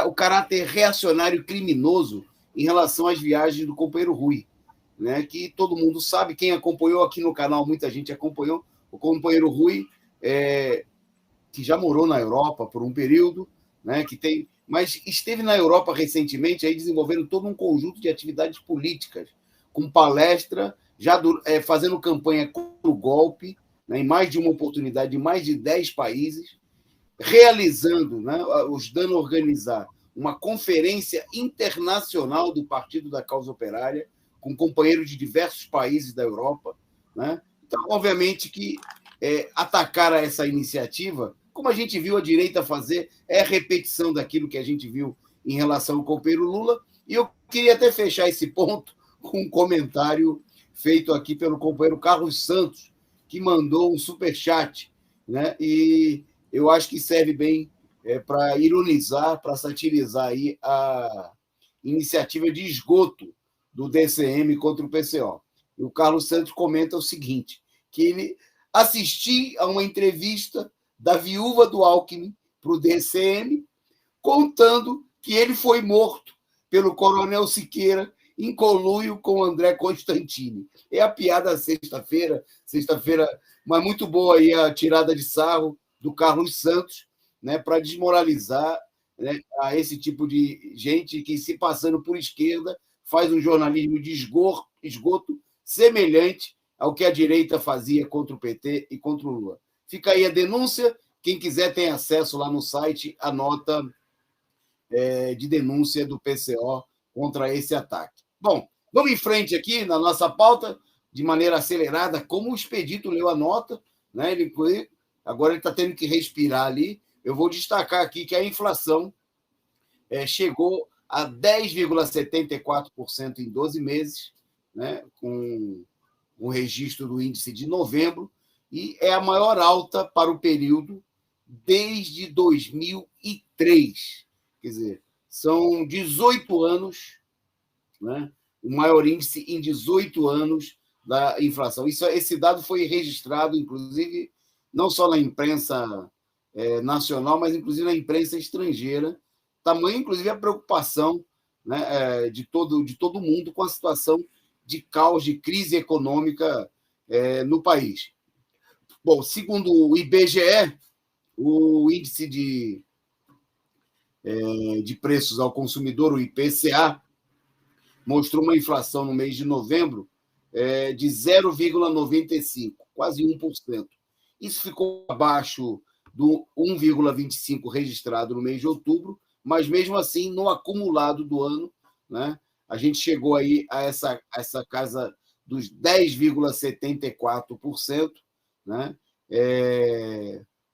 o caráter reacionário criminoso em relação às viagens do companheiro Rui, né, que todo mundo sabe, quem acompanhou aqui no canal, muita gente acompanhou, o companheiro Rui, que já morou na Europa por um período, né, mas esteve na Europa recentemente aí desenvolvendo todo um conjunto de atividades políticas, com palestra, já fazendo campanha contra o golpe, né, em mais de uma oportunidade, em mais de 10 países, realizando, né, ajudando a organizar uma conferência internacional do Partido da Causa Operária, com companheiros de diversos países da Europa. Né? Então, obviamente que atacar essa iniciativa, como a gente viu a direita fazer, é repetição daquilo que a gente viu em relação ao companheiro Lula. E eu queria até fechar esse ponto com um comentário feito aqui pelo companheiro Carlos Santos, que mandou um superchat, né? E eu acho que serve bem para ironizar, para satirizar aí a iniciativa de esgoto do DCM contra o PCO. E o Carlos Santos comenta o seguinte, que ele assistiu a uma entrevista da viúva do Alckmin para o DCM, contando que ele foi morto pelo coronel Siqueira em conluio com André Constantini. É a piada sexta-feira, mas muito boa aí a tirada de sarro do Carlos Santos, né, para desmoralizar, né, a esse tipo de gente que, se passando por esquerda, faz um jornalismo de esgoto semelhante ao que a direita fazia contra o PT e contra o Lula. Fica aí a denúncia. Quem quiser tem acesso lá no site a nota de denúncia do PCO contra esse ataque. Bom, vamos em frente aqui na nossa pauta, de maneira acelerada, como o Expedito leu a nota, né? Agora ele está tendo que respirar ali. Eu vou destacar aqui que a inflação chegou a 10,74% em 12 meses, né? Com o registro do índice de novembro, e é a maior alta para o período desde 2003. Quer dizer, são 18 anos, né? O maior índice em 18 anos da inflação. Esse dado foi registrado, inclusive, não só na imprensa nacional, mas inclusive na imprensa estrangeira. Tamanho, inclusive, a preocupação, né, de todo mundo com a situação de caos, de crise econômica no país. Bom, segundo o IBGE, o índice de preços ao consumidor, o IPCA, mostrou uma inflação no mês de novembro de 0,95%, quase 1%. Isso ficou abaixo do 1,25% registrado no mês de outubro, mas, mesmo assim, no acumulado do ano, né, a gente chegou aí a essa casa dos 10,74%, né?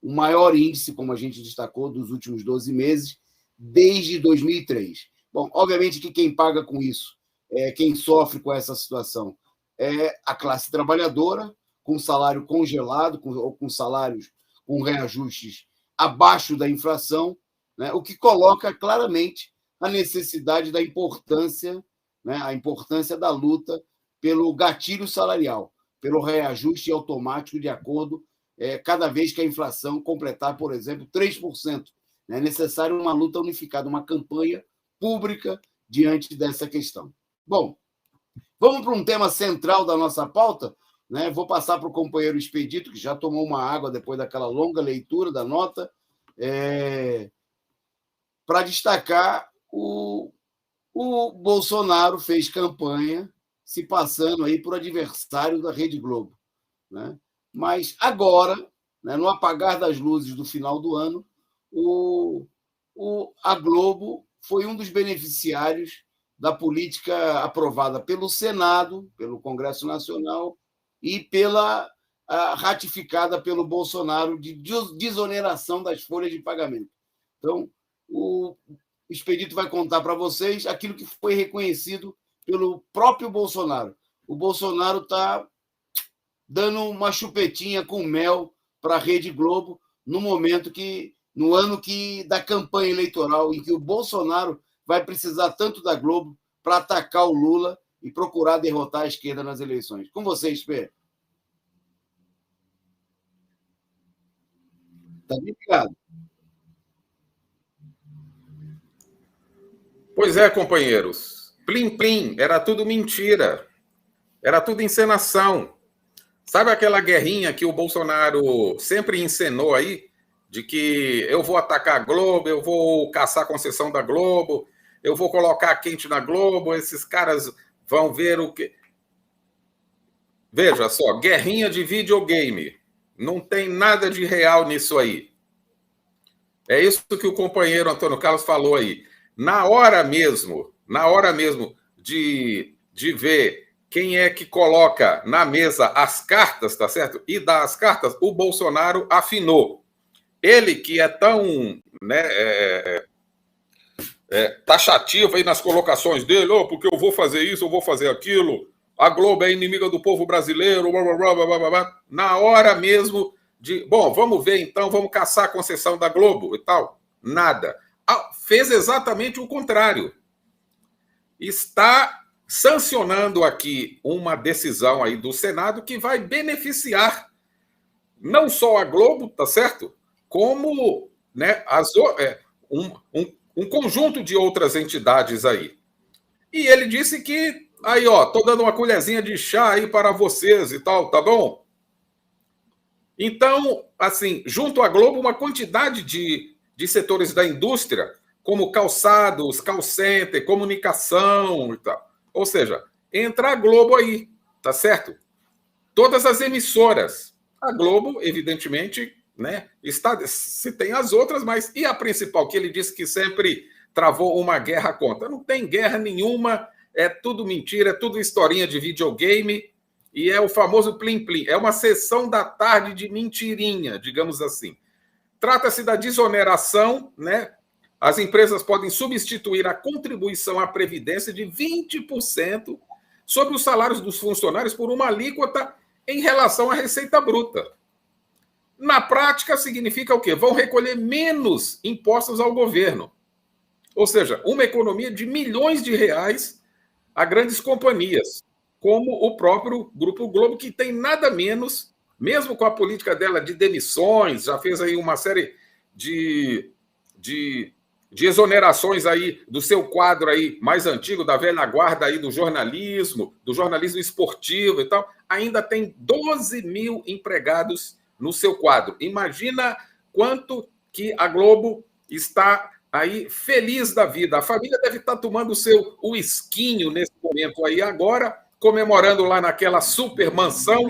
O maior índice, como a gente destacou, dos últimos 12 meses, desde 2003. Bom, obviamente que quem paga com isso, quem sofre com essa situação, é a classe trabalhadora, com salário congelado, ou com salários com reajustes abaixo da inflação, né? O que coloca claramente a necessidade da importância, né, a importância da luta pelo gatilho salarial, pelo reajuste automático de acordo cada vez que a inflação completar, por exemplo, 3%. É necessário uma luta unificada, uma campanha pública diante dessa questão. Bom, vamos para um tema central da nossa pauta, né? Vou passar para o companheiro Expedito, que já tomou uma água depois daquela longa leitura da nota, para destacar o Bolsonaro fez campanha se passando aí por adversário da Rede Globo, né? Mas agora, né, no apagar das luzes do final do ano, a Globo foi um dos beneficiários da política aprovada pelo Senado, pelo Congresso Nacional e ratificada pelo Bolsonaro de desoneração das folhas de pagamento. Então, o Expedito vai contar para vocês aquilo que foi reconhecido pelo próprio Bolsonaro. O Bolsonaro está dando uma chupetinha com mel para a Rede Globo no ano da campanha eleitoral, em que o Bolsonaro vai precisar tanto da Globo para atacar o Lula e procurar derrotar a esquerda nas eleições. Com vocês, Pê. Está ligado? Pois é, companheiros. Plim, plim, era tudo mentira. Era tudo encenação. Sabe aquela guerrinha que o Bolsonaro sempre encenou aí? De que eu vou atacar a Globo, eu vou caçar a concessão da Globo, eu vou colocar quente na Globo, esses caras vão ver o que... Veja só, guerrinha de videogame. Não tem nada de real nisso aí. É isso que o companheiro Antônio Carlos falou aí. Na hora mesmo de ver quem é que coloca na mesa as cartas, tá certo? E dá as cartas, o Bolsonaro afinou. Ele que é tão taxativo aí nas colocações dele, porque eu vou fazer isso, eu vou fazer aquilo, a Globo é inimiga do povo brasileiro, blá, blá, blá, blá, blá, blá. Na hora mesmo de, bom, vamos ver então, vamos caçar a concessão da Globo e tal. Nada. Fez exatamente o contrário. Está sancionando aqui uma decisão aí do Senado que vai beneficiar não só a Globo, tá certo? Como, né, um conjunto de outras entidades aí. E ele disse que, aí, ó, tô dando uma colherzinha de chá aí para vocês e tal, tá bom? Então, assim, junto à Globo, uma quantidade de setores da indústria, como calçados, call center, comunicação e tal. Ou seja, entra a Globo aí, tá certo? Todas as emissoras. A Globo, evidentemente, né, se tem as outras, mas e a principal, que ele disse que sempre travou uma guerra contra? Não tem guerra nenhuma, é tudo mentira, é tudo historinha de videogame, e é o famoso plim-plim. É uma sessão da tarde de mentirinha, digamos assim. Trata-se da desoneração, né? As empresas podem substituir a contribuição à Previdência de 20% sobre os salários dos funcionários por uma alíquota em relação à receita bruta. Na prática, significa o quê? Vão recolher menos impostos ao governo. Ou seja, uma economia de milhões de reais a grandes companhias, como o próprio Grupo Globo, que tem nada menos, mesmo com a política dela de demissões, já fez aí uma série de exonerações aí do seu quadro aí mais antigo, da velha guarda aí do jornalismo esportivo e tal, ainda tem 12 mil empregados no seu quadro. Imagina quanto que a Globo está aí feliz da vida. A família deve estar tomando o seu uisquinho nesse momento aí agora, comemorando lá naquela super mansão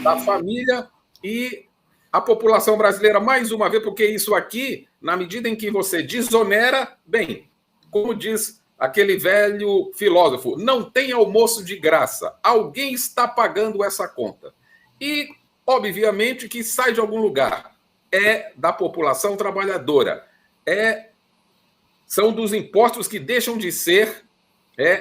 da família, e a população brasileira, mais uma vez, porque isso aqui, na medida em que você desonera, bem, como diz aquele velho filósofo, não tem almoço de graça. Alguém está pagando essa conta. E, obviamente, que sai de algum lugar. É da população trabalhadora. São dos impostos que deixam de ser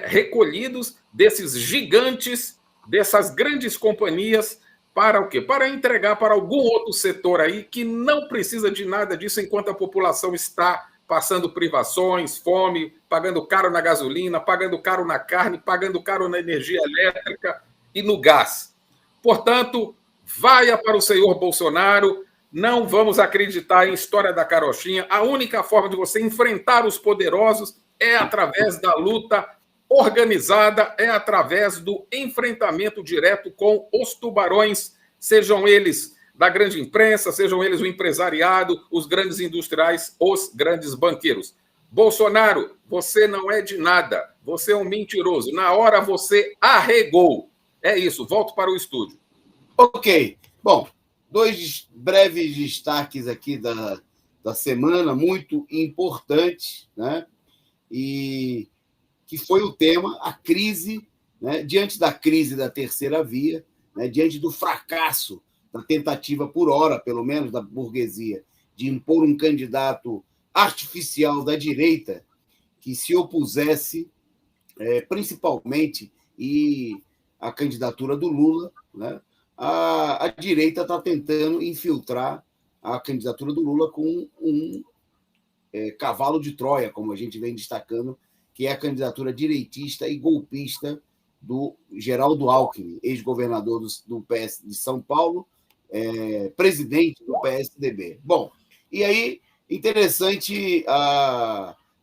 recolhidos desses gigantes, dessas grandes companhias, para o quê? Para entregar para algum outro setor aí que não precisa de nada disso enquanto a população está passando privações, fome, pagando caro na gasolina, pagando caro na carne, pagando caro na energia elétrica e no gás. Portanto, vaia para o senhor Bolsonaro, não vamos acreditar em história da carochinha. A única forma de você enfrentar os poderosos é através da luta organizada, é através do enfrentamento direto com os tubarões, sejam eles da grande imprensa, sejam eles o empresariado, os grandes industriais, os grandes banqueiros. Bolsonaro, você não é de nada, você é um mentiroso. Na hora você arregou. É isso, volto para o estúdio. Ok. Bom, dois breves destaques aqui da semana, muito importantes, né? E que foi o tema, a crise, né? Diante da crise da terceira via, né? Diante do fracasso da tentativa, por hora, pelo menos, da burguesia, de impor um candidato artificial da direita que se opusesse, principalmente, à candidatura do Lula, né? A direita está tentando infiltrar a candidatura do Lula com um cavalo de Troia, como a gente vem destacando, que é a candidatura direitista e golpista do Geraldo Alckmin, ex-governador do PS de São Paulo, presidente do PSDB. Bom, e aí, interessante,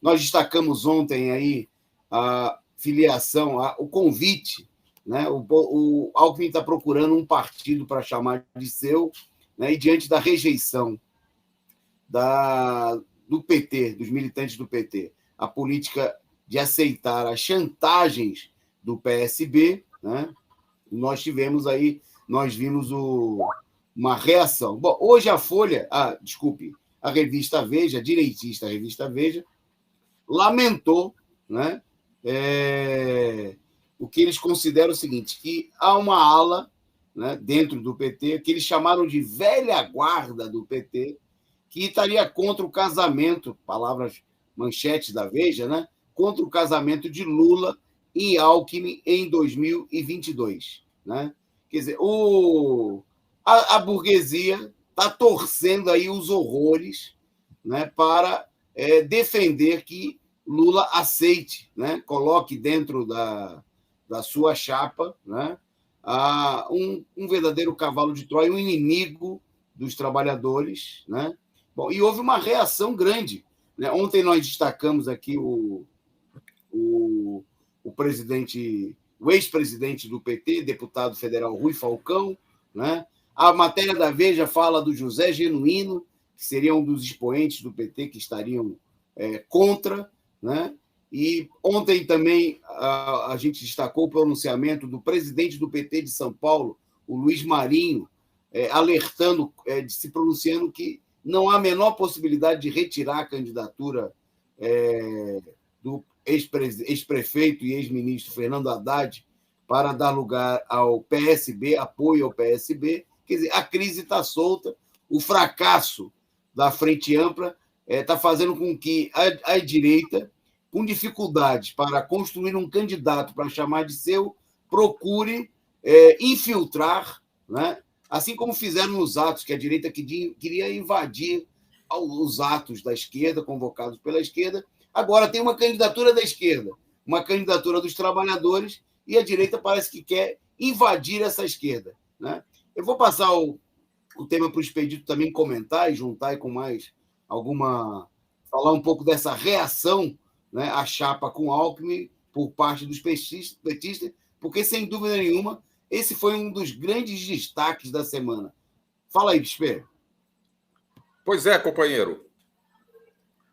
nós destacamos ontem aí a filiação, o convite, né? O Alckmin está procurando um partido para chamar de seu, né? E diante da rejeição do PT, dos militantes do PT, a política de aceitar as chantagens do PSB, né? Nós vimos uma reação. Bom, hoje a Folha, a revista Veja, direitista, a revista Veja, lamentou, né, o que eles consideram o seguinte, que há uma ala, né, dentro do PT, que eles chamaram de velha guarda do PT, que estaria contra o casamento, palavras manchetes da Veja, né, contra o casamento de Lula em Alckmin em 2022. Né? Quer dizer, a burguesia está torcendo aí os horrores, né, para defender que Lula aceite, né, coloque dentro da sua chapa, né, um verdadeiro cavalo de Troia, um inimigo dos trabalhadores. Né? Bom, e houve uma reação grande. Né? Ontem nós destacamos aqui o ex-presidente do PT, deputado federal Rui Falcão. Né? A matéria da Veja fala do José Genuíno, que seria um dos expoentes do PT que estariam contra. Né? E ontem também a gente destacou o pronunciamento do presidente do PT de São Paulo, o Luiz Marinho, alertando, se pronunciando que não há a menor possibilidade de retirar a candidatura do ex-prefeito e ex-ministro Fernando Haddad para dar lugar ao PSB, apoio ao PSB. Quer dizer, a crise está solta, o fracasso da Frente Ampla está fazendo com que a direita, com dificuldades para construir um candidato para chamar de seu, procure infiltrar, né? Assim como fizeram nos atos, que a direita queria invadir os atos da esquerda, convocados pela esquerda. Agora tem uma candidatura da esquerda, uma candidatura dos trabalhadores, e a direita parece que quer invadir essa esquerda. Né? Eu vou passar o tema para o Expedito também comentar e juntar com mais falar um pouco dessa reação, né, à chapa com Alckmin por parte dos petistas, porque, sem dúvida nenhuma, esse foi um dos grandes destaques da semana. Fala aí, Bispe. Pois é,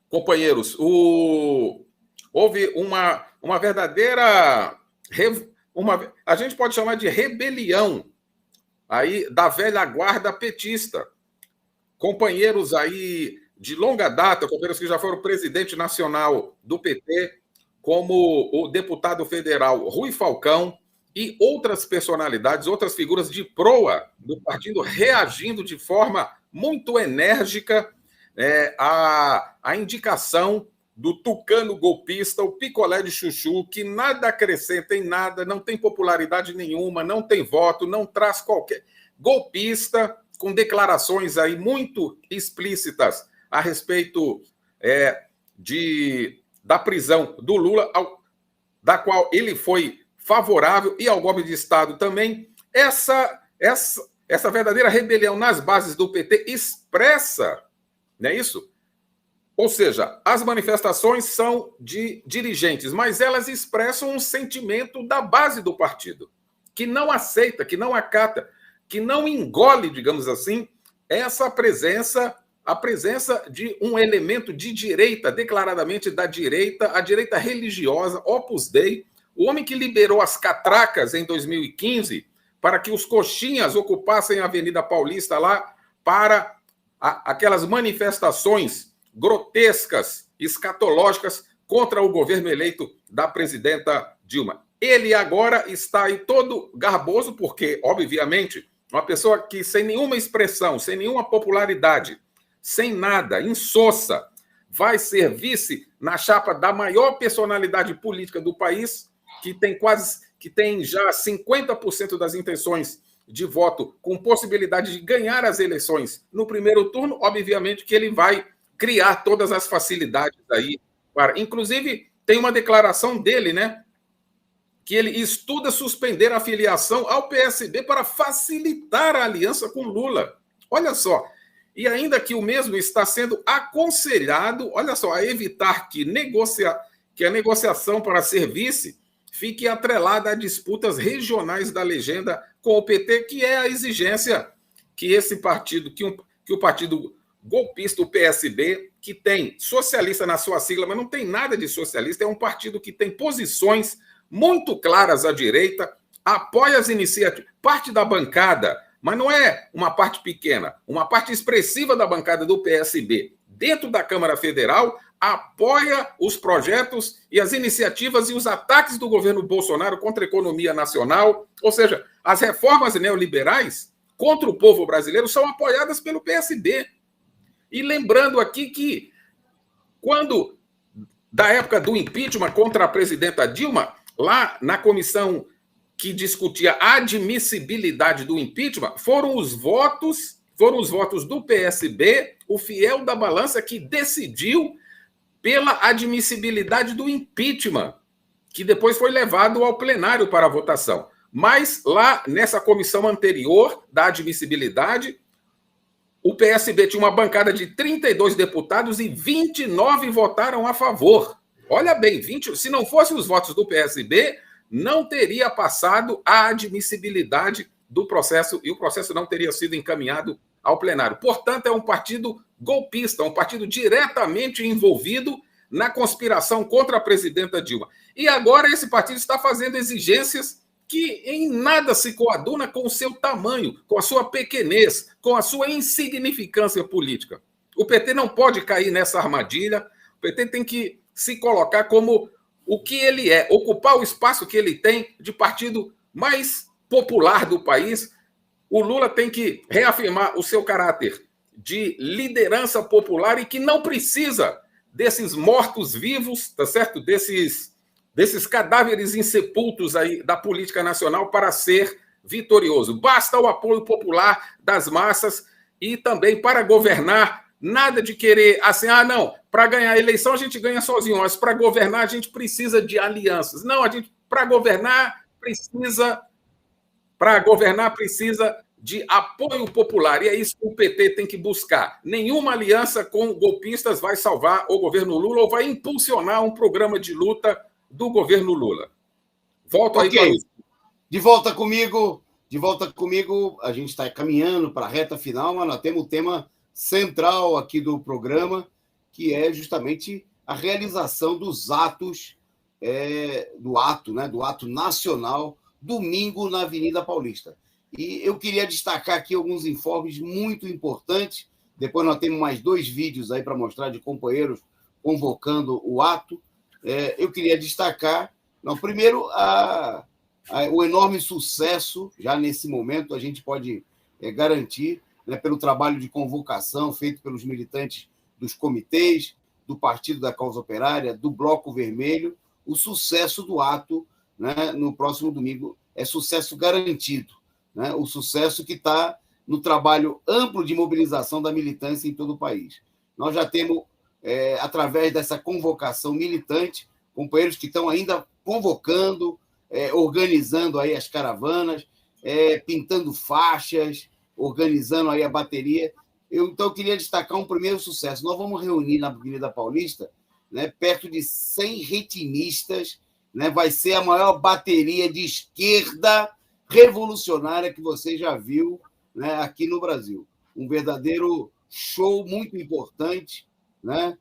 companheiros, houve uma verdadeira... a gente pode chamar de rebelião aí da velha guarda petista. Companheiros aí de longa data, companheiros que já foram presidente nacional do PT, como o deputado federal Rui Falcão e outras personalidades, outras figuras de proa do partido, reagindo de forma muito enérgica à indicação do tucano golpista, o picolé de chuchu, que nada acrescenta em nada, não tem popularidade nenhuma, não tem voto, não traz qualquer... Golpista, com declarações aí muito explícitas a respeito da prisão do Lula, da qual ele foi favorável, e ao golpe de Estado também. Essa verdadeira rebelião nas bases do PT expressa, não é isso? Ou seja, as manifestações são de dirigentes, mas elas expressam um sentimento da base do partido, que não aceita, que não acata, que não engole, digamos assim, a presença de um elemento de direita, declaradamente da direita, a direita religiosa, Opus Dei, o homem que liberou as catracas em 2015 para que os coxinhas ocupassem a Avenida Paulista lá para aquelas manifestações grotescas, escatológicas contra o governo eleito da presidenta Dilma. Ele agora está aí todo garboso porque, obviamente, uma pessoa que sem nenhuma expressão, sem nenhuma popularidade, sem nada, insossa, vai ser vice na chapa da maior personalidade política do país, que tem já 50% das intenções de voto, com possibilidade de ganhar as eleições no primeiro turno. Obviamente que ele vai criar todas as facilidades aí. Inclusive, tem uma declaração dele, né? Que ele estuda suspender a filiação ao PSB para facilitar a aliança com Lula. Olha só. E ainda que o mesmo está sendo aconselhado, olha só, a evitar que a negociação para ser vice fique atrelada a disputas regionais da legenda com o PT, que é a exigência que esse partido, que o partido golpista, o PSB, que tem socialista na sua sigla, mas não tem nada de socialista, é um partido que tem posições muito claras à direita, apoia as iniciativas, parte da bancada, mas não é uma parte pequena, uma parte expressiva da bancada do PSB, dentro da Câmara Federal, apoia os projetos e as iniciativas e os ataques do governo Bolsonaro contra a economia nacional. Ou seja, as reformas neoliberais contra o povo brasileiro são apoiadas pelo PSB. E lembrando aqui que, da época do impeachment contra a presidenta Dilma, lá na comissão que discutia a admissibilidade do impeachment, foram os votos do PSB, o fiel da balança, que decidiu pela admissibilidade do impeachment, que depois foi levado ao plenário para votação. Mas lá nessa comissão anterior da admissibilidade, o PSB tinha uma bancada de 32 deputados e 29 votaram a favor. Olha bem, se não fossem os votos do PSB, não teria passado a admissibilidade do processo e o processo não teria sido encaminhado ao plenário. Portanto, é um partido golpista, um partido diretamente envolvido na conspiração contra a presidenta Dilma. E agora esse partido está fazendo exigências que em nada se coaduna com o seu tamanho, com a sua pequenez, com a sua insignificância política. O PT não pode cair nessa armadilha, o PT tem que se colocar como o que ele é, ocupar o espaço que ele tem de partido mais popular do país. O Lula tem que reafirmar o seu caráter de liderança popular e que não precisa desses mortos-vivos, tá certo? Desses cadáveres insepultos aí da política nacional para ser vitorioso. Basta o apoio popular das massas e também para governar, nada de querer assim, não, para ganhar a eleição a gente ganha sozinho, mas para governar a gente precisa de alianças. Não, para governar precisa de apoio popular, e é isso que o PT tem que buscar. Nenhuma aliança com golpistas vai salvar o governo Lula ou vai impulsionar um programa de luta do governo Lula. Volto aí para isso. De volta comigo, a gente está caminhando para a reta final, mas nós temos o tema central aqui do programa, que é justamente a realização dos atos, do ato nacional, domingo na Avenida Paulista. E eu queria destacar aqui alguns informes muito importantes. Depois nós temos mais 2 vídeos aí para mostrar de companheiros convocando o ato. Eu queria destacar, primeiro, o enorme sucesso, já nesse momento a gente pode garantir, né, pelo trabalho de convocação feito pelos militantes dos comitês, do Partido da Causa Operária, do Bloco Vermelho, o sucesso do ato, né, no próximo domingo é sucesso garantido, né, o sucesso que está no trabalho amplo de mobilização da militância em todo o país. Nós já temos, através dessa convocação militante, companheiros que estão ainda convocando, organizando aí as caravanas, pintando faixas, organizando aí a bateria. Então, eu queria destacar um primeiro sucesso. Nós vamos reunir na Avenida Paulista, né, perto de 100 retinistas, né, vai ser a maior bateria de esquerda revolucionária que você já viu, né, aqui no Brasil. Um verdadeiro show muito importante, né?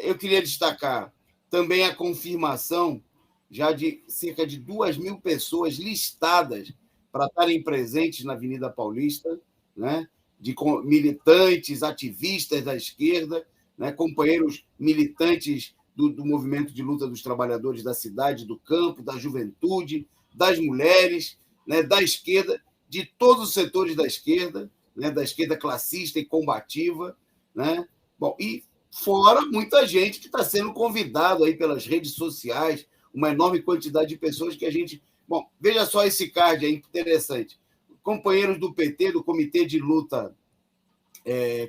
Eu queria destacar também a confirmação já de cerca de 2.000 pessoas listadas para estarem presentes na Avenida Paulista, né? De militantes, ativistas da esquerda, né? Companheiros militantes do movimento de luta dos trabalhadores da cidade, do campo, da juventude, das mulheres, né? Da esquerda, de todos os setores da esquerda, né? Da esquerda classista e combativa, né? Bom, e fora muita gente que está sendo convidado aí pelas redes sociais, uma enorme quantidade de pessoas que a gente... Bom, veja só esse card aí, interessante. Companheiros do PT, do Comitê de Luta,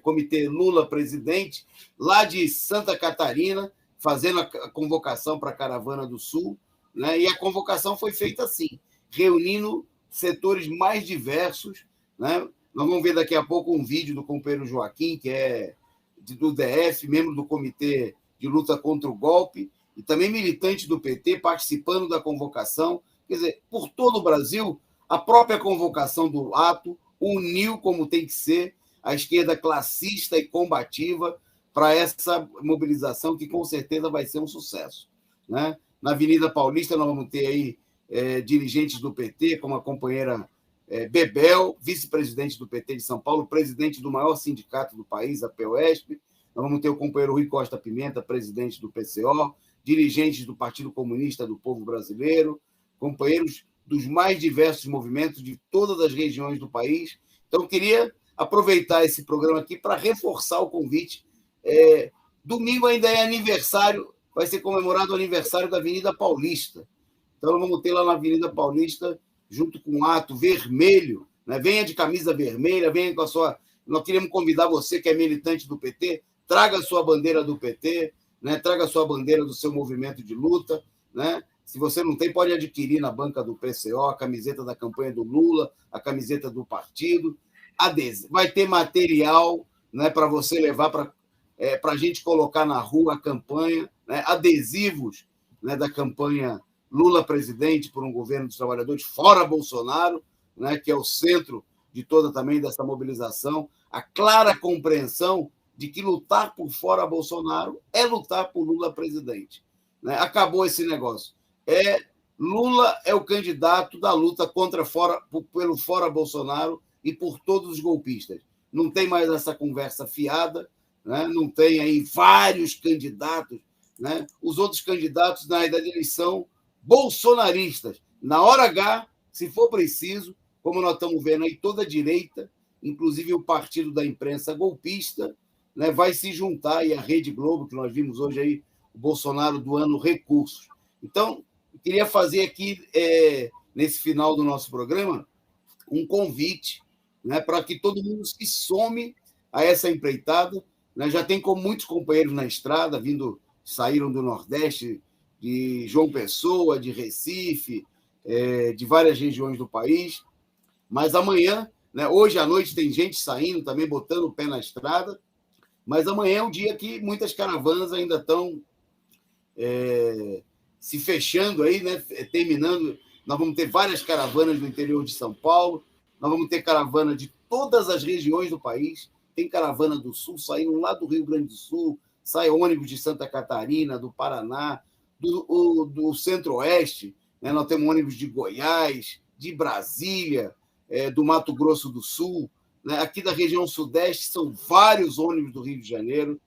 Comitê Lula Presidente, lá de Santa Catarina, fazendo a convocação para a Caravana do Sul, né? E a convocação foi feita assim, reunindo setores mais diversos, né? Nós vamos ver daqui a pouco um vídeo do companheiro Joaquim, que é do DF, membro do Comitê de Luta contra o Golpe, e também militante do PT, participando da convocação. Quer dizer, por todo o Brasil, a própria convocação do ato uniu, como tem que ser, a esquerda classista e combativa para essa mobilização que, com certeza, vai ser um sucesso, né? Na Avenida Paulista, nós vamos ter aí dirigentes do PT, como a companheira Bebel, vice-presidente do PT de São Paulo, presidente do maior sindicato do país, a POSP. Nós vamos ter o companheiro Rui Costa Pimenta, presidente do PCO, dirigentes do Partido Comunista do Povo Brasileiro, companheiros dos mais diversos movimentos de todas as regiões do país. Então, eu queria aproveitar esse programa aqui para reforçar o convite. Domingo ainda é aniversário, vai ser comemorado o aniversário da Avenida Paulista. Então, nós vamos ter lá na Avenida Paulista, junto com um ato vermelho, né? Venha de camisa vermelha, venha com a sua... Nós queremos convidar você que é militante do PT, traga a sua bandeira do PT, né? Traga a sua bandeira do seu movimento de luta, né? Se você não tem, pode adquirir na banca do PCO a camiseta da campanha do Lula, a camiseta do partido. Vai ter material, né, para você levar para a gente colocar na rua a campanha, né? Adesivos, né, da campanha Lula presidente por um governo dos trabalhadores, fora Bolsonaro, né, que é o centro de toda também dessa mobilização, a clara compreensão de que lutar por fora Bolsonaro é lutar por Lula presidente, né? Acabou esse negócio. Lula é o candidato da luta pelo fora Bolsonaro e por todos os golpistas. Não tem mais essa conversa fiada, né? Não tem aí vários candidatos, né? Os outros candidatos, na verdade, eles são bolsonaristas. Na hora H, se for preciso, como nós estamos vendo aí, toda a direita, inclusive o partido da imprensa golpista, né, vai se juntar, e a Rede Globo, que nós vimos hoje aí, o Bolsonaro doando recursos. Então, eu queria fazer aqui, nesse final do nosso programa, um convite, né, para que todo mundo se some a essa empreitada, né? Já tem muitos companheiros na estrada, saíram do Nordeste, de João Pessoa, de Recife, de várias regiões do país. Mas amanhã, né, hoje à noite tem gente saindo também, botando o pé na estrada, mas amanhã é um dia que muitas caravanas ainda estão se fechando aí, né, terminando. Nós vamos ter várias caravanas no interior de São Paulo, nós vamos ter caravana de todas as regiões do país, tem caravana do Sul saindo lá do Rio Grande do Sul, sai ônibus de Santa Catarina, do Paraná, do Centro-Oeste, né? Nós temos ônibus de Goiás, de Brasília, do Mato Grosso do Sul, né? Aqui da região Sudeste são vários ônibus do Rio de Janeiro,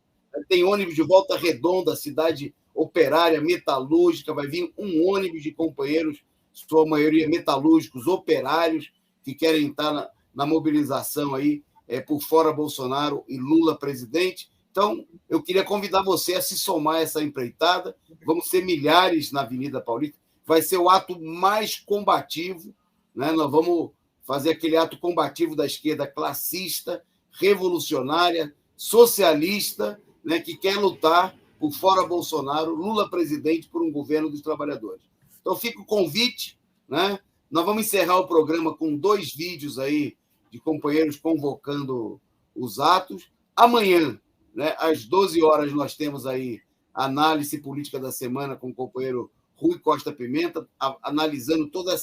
tem ônibus de Volta Redonda, cidade operária, metalúrgica, vai vir um ônibus de companheiros, sua maioria metalúrgicos, operários, que querem estar na mobilização aí, por fora Bolsonaro e Lula presidente. Então, eu queria convidar você a se somar a essa empreitada. Vamos ser milhares na Avenida Paulista. Vai ser o ato mais combativo, né? Nós vamos fazer aquele ato combativo da esquerda classista, revolucionária, socialista, né? Que quer lutar por fora Bolsonaro, Lula presidente, por um governo dos trabalhadores. Então, fica o convite, né? Nós vamos encerrar o programa com 2 vídeos aí de companheiros convocando os atos. Amanhã, né, às 12 horas, nós temos aí a análise política da semana com o companheiro Rui Costa Pimenta, analisando toda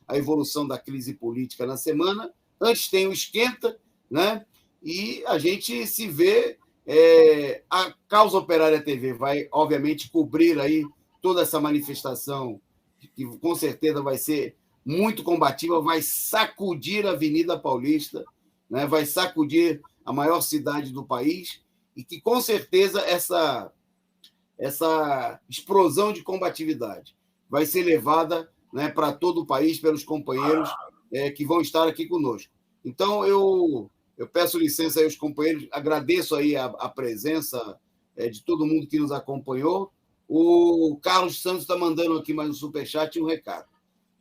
a evolução da crise política na semana. Antes tem o Esquenta, né? E a gente se vê. A Causa Operária TV vai, obviamente, cobrir aí toda essa manifestação, que com certeza vai ser muito combativa, vai sacudir a Avenida Paulista, né? Vai sacudir a maior cidade do país, e que, com certeza, essa explosão de combatividade vai ser levada, né, para todo o país pelos companheiros que vão estar aqui conosco. Então, eu peço licença aí aos companheiros, agradeço aí a presença de todo mundo que nos acompanhou. O Carlos Santos está mandando aqui mais um superchat e um recado.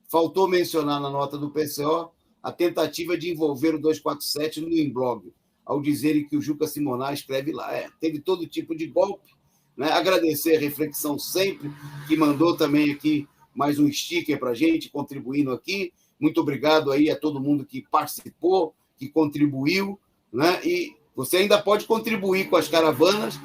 Faltou mencionar na nota do PCO a tentativa de envolver o 247 no Imblog, ao dizerem que o Juca Simoná escreve lá. Teve todo tipo de golpe, né? Agradecer a Reflexão Sempre, que mandou também aqui mais um sticker para a gente, contribuindo aqui. Muito obrigado aí a todo mundo que participou, que contribuiu, né? E você ainda pode contribuir com as caravanas,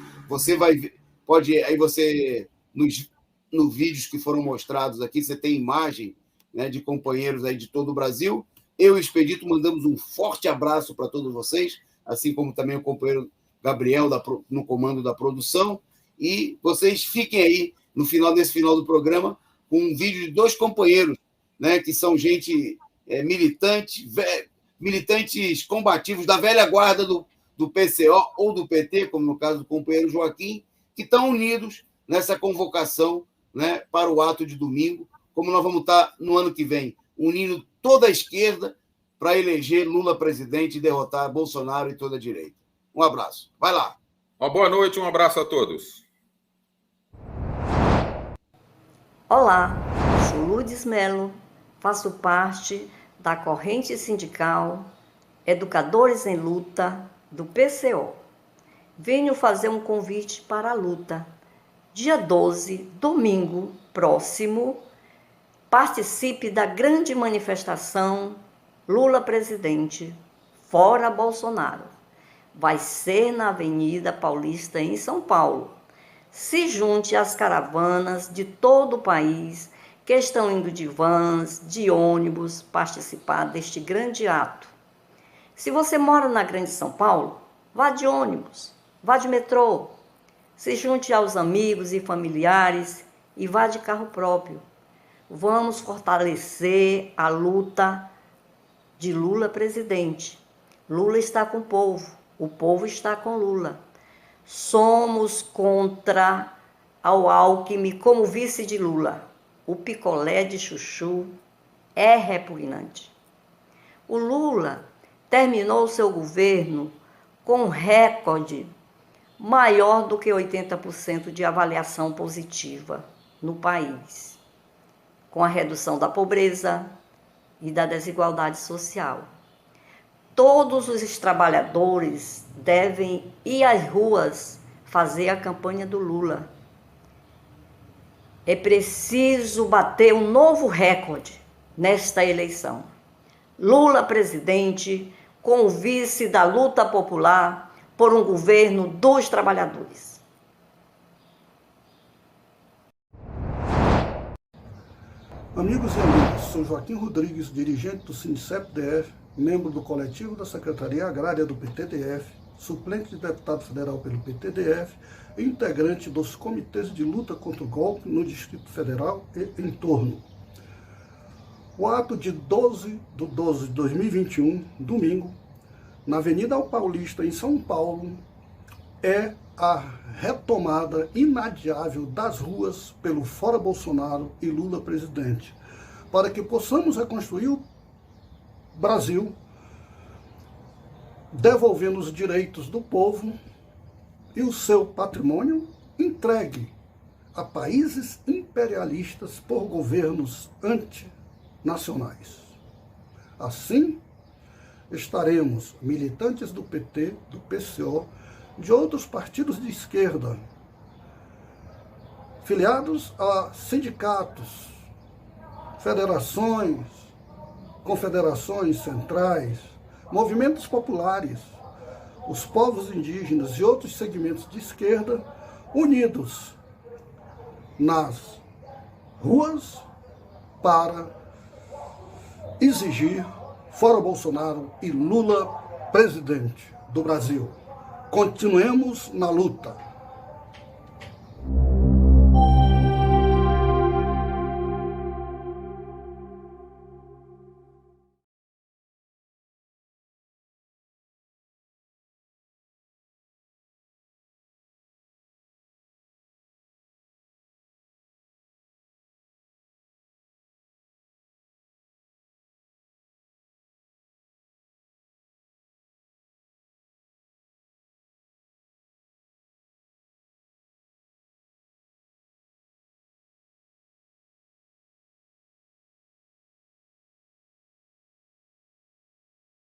nos vídeos que foram mostrados aqui, você tem imagem, né, de companheiros aí de todo o Brasil. Eu e o Expedito mandamos um forte abraço para todos vocês, assim como também o companheiro Gabriel no comando da produção. E vocês fiquem aí nesse final do programa com um vídeo de 2 companheiros, né, que são gente militantes combativos da velha guarda do PCO ou do PT, como no caso do companheiro Joaquim, que estão unidos nessa convocação, né, para o ato de domingo, como nós vamos estar no ano que vem, unindo toda a esquerda para eleger Lula presidente e derrotar Bolsonaro e toda a direita. Um abraço. Vai lá. Uma boa noite, um abraço a todos. Olá, sou Lourdes Melo, faço parte da corrente sindical Educadores em Luta do PCO. Venho fazer um convite para a luta. Dia 12, domingo próximo, participe da grande manifestação Lula presidente, fora Bolsonaro. Vai ser na Avenida Paulista, em São Paulo. Se junte às caravanas de todo o país que estão indo de vans, de ônibus, participar deste grande ato. Se você mora na Grande São Paulo, vá de ônibus, vá de metrô. Se junte aos amigos e familiares e vá de carro próprio. Vamos fortalecer a luta de Lula presidente. Lula está com o povo está com Lula. Somos contra ao Alckmin como vice de Lula. O picolé de chuchu é repugnante. O Lula terminou seu governo com um recorde maior do que 80% de avaliação positiva no país, com a redução da pobreza e da desigualdade social. Todos os trabalhadores devem ir às ruas fazer a campanha do Lula. É preciso bater um novo recorde nesta eleição. Lula presidente, com o vice da luta popular por um governo dos trabalhadores. Amigos e amigas, sou Joaquim Rodrigues, dirigente do Sindicep-DF, membro do coletivo da Secretaria Agrária do PTDF, suplente de deputado federal pelo PTDF e integrante dos comitês de luta contra o golpe no Distrito Federal e em torno. O ato de 12 de 12 de 2021, domingo, na Avenida Paulista, em São Paulo, é a retomada inadiável das ruas pelo Fora Bolsonaro e Lula presidente, para que possamos reconstruir o Brasil, devolvendo os direitos do povo e o seu patrimônio entregue a países imperialistas por governos antinacionais. Assim, estaremos militantes do PT, do PCO, de outros partidos de esquerda, filiados a sindicatos, federações, confederações centrais, movimentos populares, os povos indígenas e outros segmentos de esquerda, unidos nas ruas para exigir Fora Bolsonaro e Lula presidente do Brasil. Continuemos na luta.